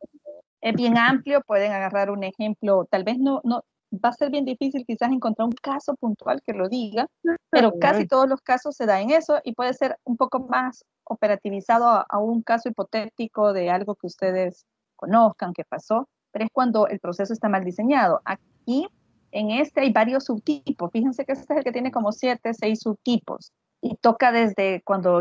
es bien amplio, pueden agarrar un ejemplo, tal vez no va a ser bien difícil quizás encontrar un caso puntual que lo diga, pero casi todos los casos se da en eso y puede ser un poco más operativizado a un caso hipotético de algo que ustedes conozcan que pasó, pero es cuando el proceso está mal diseñado. Aquí en este hay varios subtipos. Fíjense que este es el que tiene como 7, 6 subtipos y toca desde cuando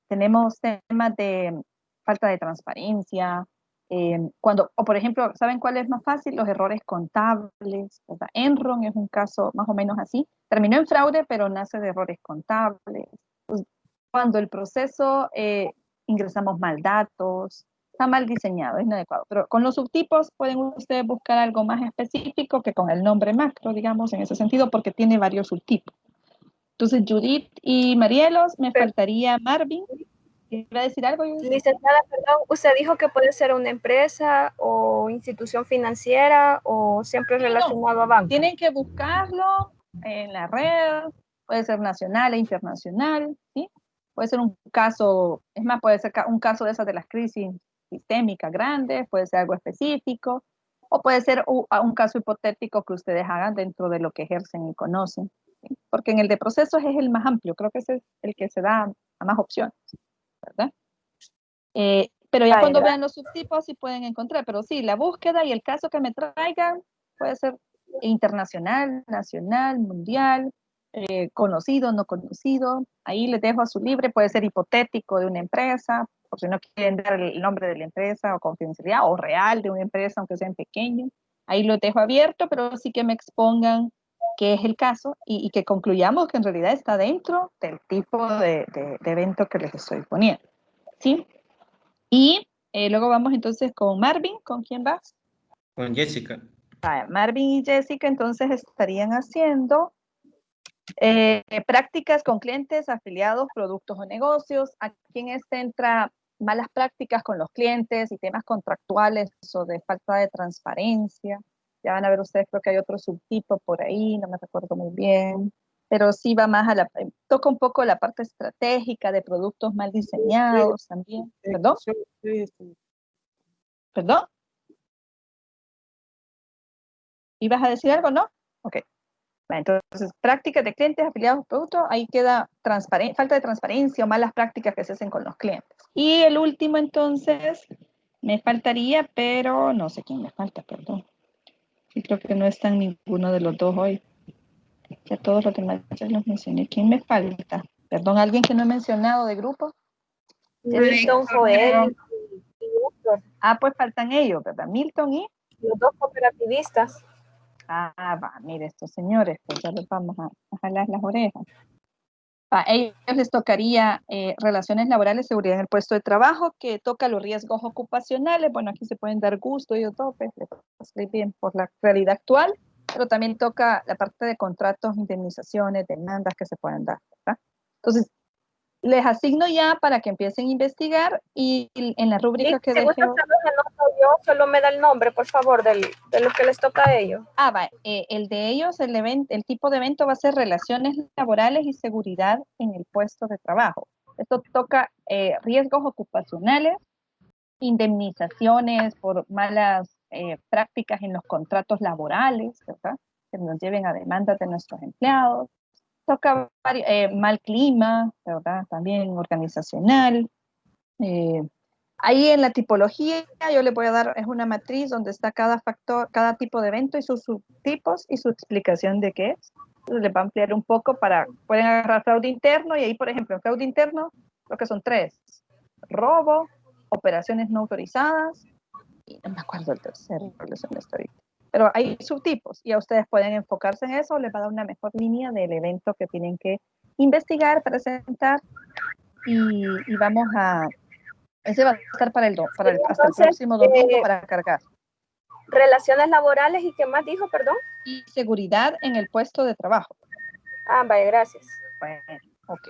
tenemos temas de falta de transparencia, o por ejemplo, ¿saben cuál es más fácil? Los errores contables, ¿verdad? Enron es un caso más o menos así. Terminó en fraude, pero nace de errores contables. Pues, cuando el proceso ingresamos mal datos, está mal diseñado, es inadecuado. Pero con los subtipos pueden ustedes buscar algo más específico que con el nombre macro, digamos, en ese sentido, porque tiene varios subtipos. Entonces, Judith y Marielos, me faltaría Marvin. ¿Iba a decir algo? Licenciada, perdón, usted dijo que puede ser una empresa o institución financiera o siempre relacionado a banco. Tienen que buscarlo en la red, puede ser nacional e internacional, ¿sí? Puede ser un caso, es más, puede ser un caso de esas de las crisis sistémicas grandes, puede ser algo específico, o puede ser un caso hipotético que ustedes hagan dentro de lo que ejercen y conocen, ¿sí? Porque en el de procesos es el más amplio, creo que ese es el que se da a más opciones, ¿verdad? Pero ya Vale, cuando gracias. vean los subtipos sí pueden encontrar. Pero sí, la búsqueda y el caso que me traigan puede ser internacional, nacional, mundial, conocido, no conocido. Ahí les dejo a su libre. Puede ser hipotético de una empresa, por si no quieren dar el nombre de la empresa o confidencialidad, o real de una empresa, aunque sea en pequeño. Ahí lo dejo abierto, pero sí que me expongan qué es el caso y que concluyamos que en realidad está dentro del tipo de evento que les estoy poniendo. ¿Sí? Y luego vamos entonces con Marvin. ¿Con quién vas? Con Jessica. Marvin y Jessica entonces estarían haciendo prácticas con clientes, afiliados, productos o negocios. Aquí en este entra malas prácticas con los clientes y temas contractuales o de falta de transparencia. Ya van a ver ustedes, creo que hay otro subtipo por ahí, no me recuerdo muy bien, pero sí va más toca un poco la parte estratégica de productos mal diseñados también. ¿Perdón? ¿Perdón? ¿Ibas a decir algo, no? Ok. Entonces, prácticas de clientes, afiliados, productos, ahí queda falta de transparencia o malas prácticas que se hacen con los clientes. Y el último, entonces, me faltaría, pero no sé quién me falta, perdón. Sí, creo que no está en ninguno de los dos hoy. Ya todos los demás ya los mencioné. ¿Quién me falta? Perdón, ¿alguien que no he mencionado de grupo? Milton, Joel y Héctor, Pues faltan ellos, ¿verdad? Milton y... los dos cooperativistas. Mire, estos señores, pues ya les vamos a jalar las orejas. A ellos les tocaría relaciones laborales, seguridad en el puesto de trabajo, que toca los riesgos ocupacionales. Bueno, aquí se pueden dar gusto y topes, les bien por la realidad actual, pero también toca la parte de contratos, indemnizaciones, demandas que se pueden dar, ¿verdad? Entonces, les asigno ya para que empiecen a investigar y en la rúbrica Liz, que si gusta, dejé... tal vez anoto yo, solo me da el nombre, por favor, de lo que les toca a ellos. El de ellos, el tipo de evento va a ser relaciones laborales y seguridad en el puesto de trabajo. Esto toca riesgos ocupacionales, indemnizaciones por malas prácticas en los contratos laborales, ¿verdad? Que nos lleven a demandas de nuestros empleados. Toca mal clima, ¿verdad? También organizacional. Ahí en la tipología yo le voy a dar, es una matriz donde está cada factor, cada tipo de evento y sus subtipos y su explicación de qué es. Entonces les va a ampliar un poco pueden agarrar fraude interno y ahí, por ejemplo, en fraude interno, lo que son 3. Robo, operaciones no autorizadas, y no me acuerdo el tercero, pero hay subtipos y a ustedes pueden enfocarse en eso, les va a dar una mejor línea del evento que tienen que investigar, presentar y vamos a... Ese va a estar hasta el Entonces, próximo domingo para cargar. relaciones laborales y qué más dijo, perdón. Y seguridad en el puesto de trabajo. Vale, gracias. Bueno, ok.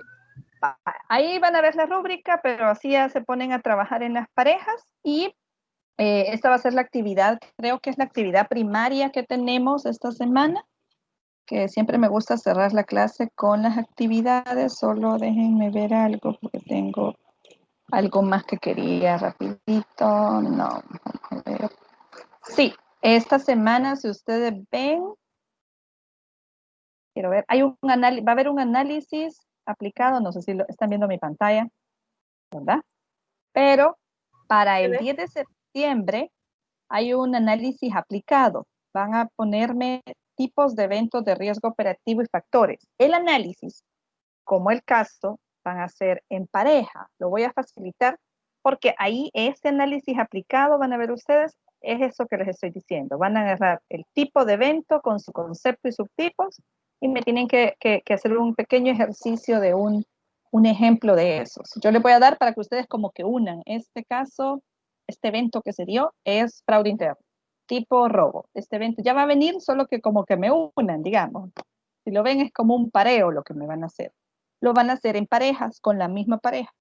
Ahí van a ver la rúbrica, pero así ya se ponen a trabajar en las parejas y esta va a ser la actividad, creo que es la actividad primaria que tenemos esta semana, que siempre me gusta cerrar la clase con las actividades, solo déjenme ver algo porque tengo algo más que quería rapidito, no, vamos a ver. Sí, esta semana, si ustedes ven, quiero ver, va a haber un análisis aplicado, no sé si están viendo mi pantalla, ¿verdad? Pero para el 10 de septiembre hay un análisis aplicado. Van a ponerme tipos de eventos de riesgo operativo y factores. El análisis, como el caso, van a ser en pareja. Lo voy a facilitar porque ahí este análisis aplicado, van a ver ustedes, es eso que les estoy diciendo. Van a agarrar el tipo de evento con su concepto y subtipos y me tienen que hacer un pequeño ejercicio de un ejemplo de esos. Yo les voy a dar para que ustedes como que unan. Este caso, este evento que se dio es fraude interno, tipo robo. Este evento ya va a venir, solo que como que me unan, digamos. Si lo ven es como un pareo lo que me van a hacer. Lo van a hacer en parejas, con la misma pareja.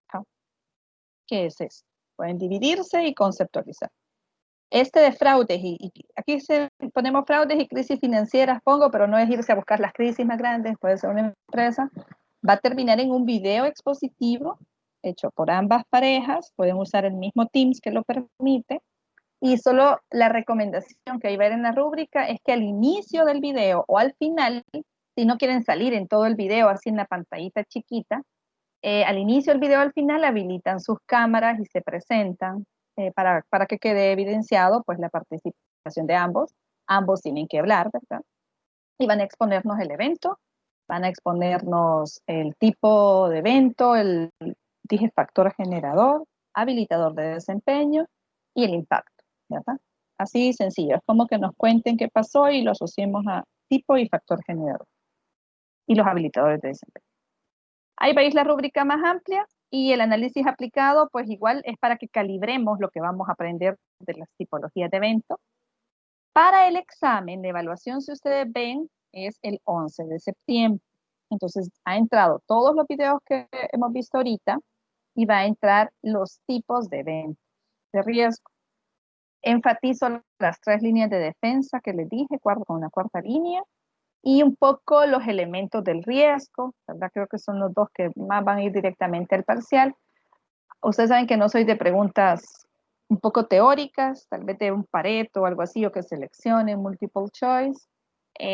¿Qué es esto? Pueden dividirse y conceptualizar. Este de fraudes, y aquí ponemos fraudes y crisis financieras, pero no es irse a buscar las crisis más grandes, puede ser una empresa, va a terminar en un video expositivo hecho por ambas parejas, pueden usar el mismo Teams que lo permite, y solo la recomendación que hay ver en la rúbrica es que al inicio del video o al final, si no quieren salir en todo el video así en la pantallita chiquita, Al inicio del video, al final, habilitan sus cámaras y se presentan para que quede evidenciado pues la participación de ambos. Ambos tienen que hablar, ¿verdad? Y van a exponernos el evento, van a exponernos el tipo de evento, dije factor generador, habilitador de desempeño y el impacto, ¿verdad? Así sencillo, es como que nos cuenten qué pasó y lo asociemos a tipo y factor generador y los habilitadores de desempeño. Ahí veis la rúbrica más amplia y el análisis aplicado, pues igual es para que calibremos lo que vamos a aprender de las tipologías de eventos. Para el examen de evaluación, si ustedes ven, es el 11 de septiembre. Entonces, ha entrado todos los videos que hemos visto ahorita y va a entrar los tipos de eventos de riesgo. Enfatizo las 3 líneas de defensa que les dije, con una cuarta línea, y un poco los elementos del riesgo, ¿verdad? Creo que son los dos que más van a ir directamente al parcial. Ustedes saben que no soy de preguntas un poco teóricas, tal vez de un Pareto o algo así, o que seleccionen multiple choice.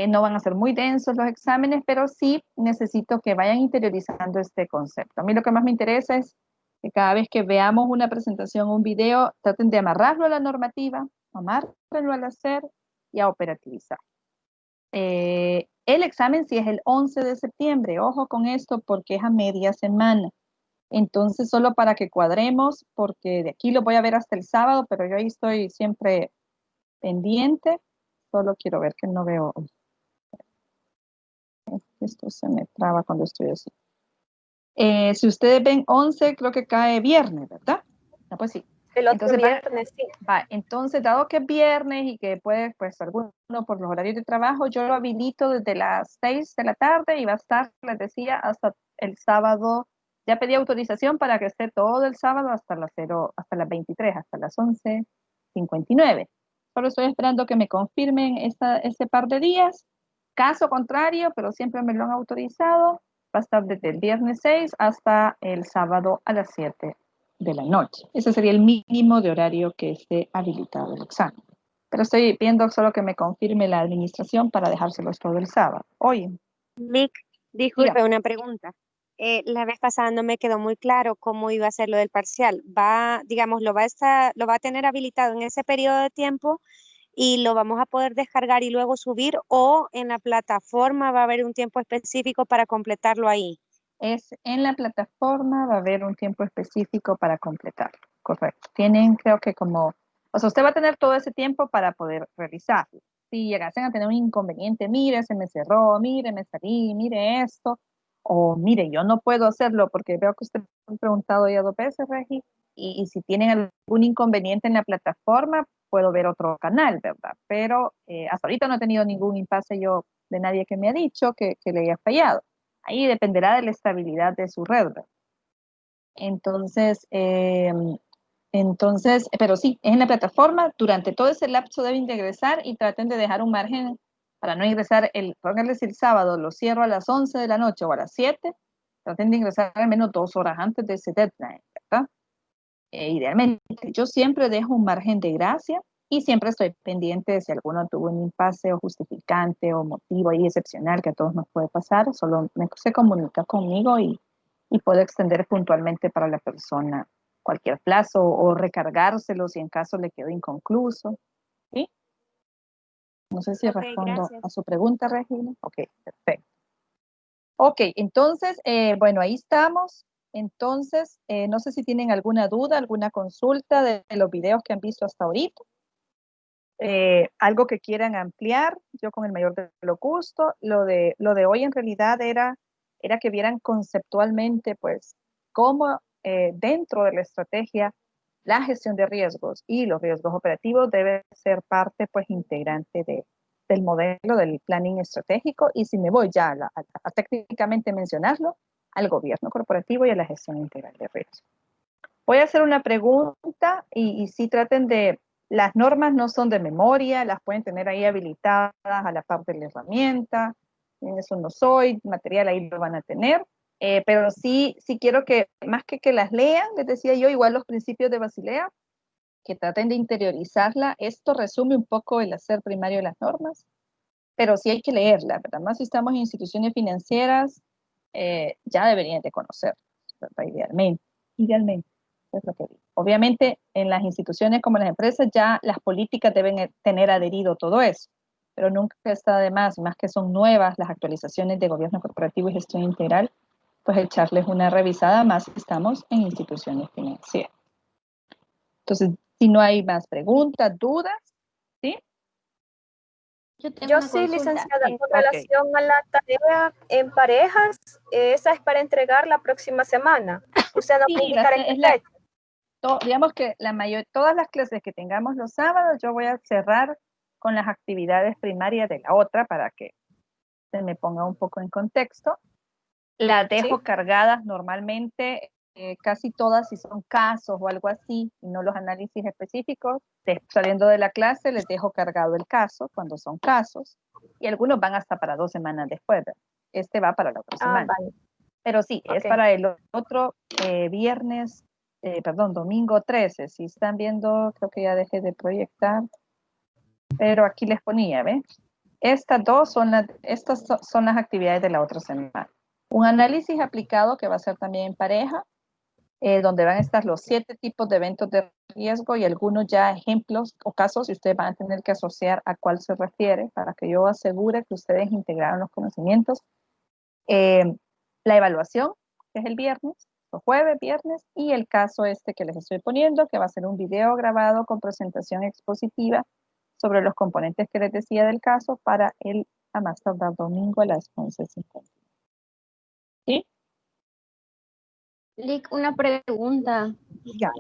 No van a ser muy densos los exámenes, pero sí necesito que vayan interiorizando este concepto. A mí lo que más me interesa es que cada vez que veamos una presentación o un video, traten de amarrarlo a la normativa, amárrenlo al hacer y a operativizar. El examen sí es el 11 de septiembre, ojo con esto porque es a media semana. Entonces, solo para que cuadremos, porque de aquí lo voy a ver hasta el sábado, pero yo ahí estoy siempre pendiente. Solo quiero ver que no veo. Esto se me traba cuando estoy así. Si ustedes ven 11, creo que cae viernes, ¿verdad? No, pues sí. El otro Entonces, viernes, sí. Entonces, dado que es viernes y que puede, pues, alguno por los horarios de trabajo, yo lo habilito desde las 6 de la tarde y va a estar, les decía, hasta el sábado. Ya pedí autorización para que esté todo el sábado hasta las 23, hasta las 11:59. Solo estoy esperando que me confirmen ese par de días. Caso contrario, pero siempre me lo han autorizado, va a estar desde el viernes 6 hasta el sábado a las 7 de la noche. Ese sería el mínimo de horario que esté habilitado el examen. Pero estoy viendo solo que me confirme la administración para dejárselos todo el sábado. Oye, Mick, disculpe, una pregunta. La vez pasada no me quedó muy claro cómo iba a ser lo del parcial. Digamos, lo va a tener habilitado en ese periodo de tiempo y lo vamos a poder descargar y luego subir, o en la plataforma va a haber un tiempo específico para completarlo ahí. es en la plataforma, va a haber un tiempo específico para completarlo. Correcto. Tienen, creo que o sea, usted va a tener todo ese tiempo para poder realizarlo. Si llegasen a tener un inconveniente, mire, se me cerró, mire, me salí, mire esto, o mire, yo no puedo hacerlo porque veo que usted me ha preguntado ya 2 veces, Regi, y si tienen algún inconveniente en la plataforma, puedo ver otro canal, ¿verdad? Pero hasta ahorita no he tenido ningún impasse yo de nadie que me ha dicho que le haya fallado. Ahí dependerá de la estabilidad de su red, ¿verdad? Entonces, pero sí, es en la plataforma. Durante todo ese lapso deben de ingresar y traten de dejar un margen para no ingresar pónganle si el sábado lo cierro a las 11 de la noche o a las 7, traten de ingresar al menos 2 horas antes de ese deadline, ¿verdad? Idealmente, yo siempre dejo un margen de gracia y siempre estoy pendiente de si alguno tuvo un impasse o justificante o motivo ahí excepcional que a todos nos puede pasar, solo se comunica conmigo y puedo extender puntualmente para la persona cualquier plazo o recargárselo si en caso le quedó inconcluso. ¿Sí? No sé si Ok, respondo gracias. a su pregunta, Regina. Ok, perfecto. Ok, entonces, bueno, ahí estamos. Entonces, no sé si tienen alguna duda, alguna consulta de los videos que han visto hasta ahorita. Algo que quieran ampliar, yo con el mayor de los gustos. Lo de hoy en realidad era que vieran conceptualmente, pues, cómo dentro de la estrategia la gestión de riesgos y los riesgos operativos debe ser parte, pues, integrante del modelo del planning estratégico. Y si me voy ya a técnicamente mencionarlo, al gobierno corporativo y a la gestión integral de riesgos. Voy a hacer una pregunta y si traten las normas no son de memoria, las pueden tener ahí habilitadas a la par de la herramienta. En eso no soy, material ahí lo van a tener. Pero sí quiero que, más que las lean, les decía yo, igual los principios de Basilea, que traten de interiorizarla. Esto resume un poco el hacer primario de las normas, pero sí hay que leerla, ¿verdad? Más si estamos en instituciones financieras, ya deberían de conocer, ¿verdad? Idealmente, es lo que digo. Obviamente, en las instituciones como las empresas ya las políticas deben tener adherido todo eso, pero nunca está de más que son nuevas las actualizaciones de gobierno corporativo y gestión integral, pues echarles una revisada más si estamos en instituciones financieras. Entonces, si no hay más preguntas, dudas, ¿sí? Yo tengo Yo una sí, consulta. licenciada, con Ok. relación a la tarea en parejas, esa es para entregar la próxima semana. Usted no Sí, puede indicar en qué fecha. digamos que todas las clases que tengamos los sábados, yo voy a cerrar con las actividades primarias de la otra para que se me ponga un poco en contexto. Las dejo Sí. cargadas normalmente, casi todas, si son casos o algo así, y no los análisis específicos. Saliendo de la clase, les dejo cargado el caso cuando son casos, y algunos van hasta para 2 semanas después. ¿Verdad? Este va para la otra semana. Vale. Pero sí, es Ok. para el otro domingo 13. Si están viendo, creo que ya dejé de proyectar, pero aquí les ponía, ¿ves? Estas son las actividades de la otra semana. Un análisis aplicado que va a ser también en pareja, donde van a estar los 7 tipos de eventos de riesgo y algunos ya ejemplos o casos, y ustedes van a tener que asociar a cuál se refiere para que yo asegure que ustedes integraron los conocimientos. La evaluación, que es el viernes, o jueves, viernes, y el caso que les estoy poniendo, que va a ser un video grabado con presentación expositiva sobre los componentes que les decía del caso para el a más tardar domingo a las 11:50. ¿Sí? Lick, una pregunta. Ya.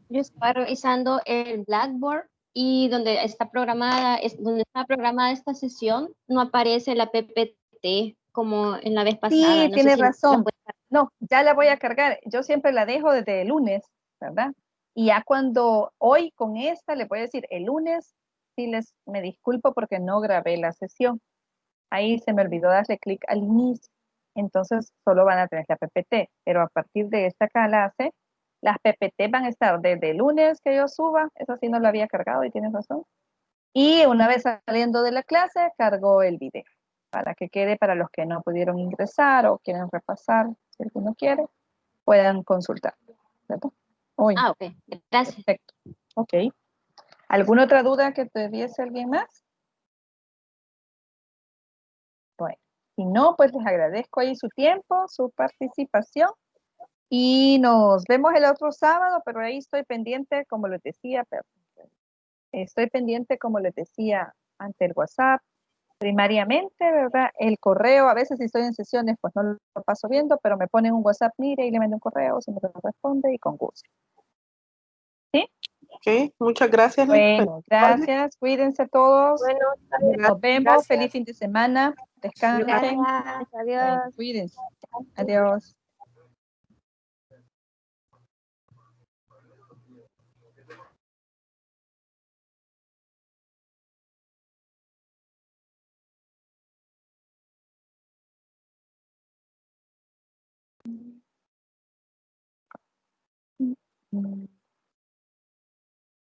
Yo estaba revisando el Blackboard y donde está programada esta sesión, no aparece la PPT como en la vez pasada. Sí, No sé tienes si la razón. puede- No, ya la voy a cargar. Yo siempre la dejo desde el lunes, ¿verdad? Y ya cuando hoy con esta le voy a decir el lunes, sí me disculpo porque no grabé la sesión. Ahí se me olvidó darle clic al inicio. Entonces solo van a tener la PPT, pero a partir de esta clase, las PPT van a estar desde el lunes que yo suba, eso sí no lo había cargado y tienes razón. Y una vez saliendo de la clase, cargo el video para que quede para los que no pudieron ingresar o quieren repasar, si alguno quiere, puedan consultar. ¿Verdad? Hoy. Ah, ok. Gracias. Perfecto. Ok. ¿Alguna otra duda que tuviese alguien más? Bueno, si no, pues les agradezco ahí su tiempo, su participación y nos vemos el otro sábado, pero ahí estoy pendiente, como les decía, ante el WhatsApp, primariamente, ¿verdad? El correo, a veces si estoy en sesiones, pues no lo paso viendo, pero me ponen un WhatsApp, mire, y le mando un correo, si me lo responde, y con gusto. ¿Sí? Ok, muchas gracias, Liz. Bueno, gracias, cuídense todos, Bueno, está bien. nos vemos, Gracias. feliz fin de semana, descansen, Gracias, bueno, adiós. cuídense, adiós. Mm.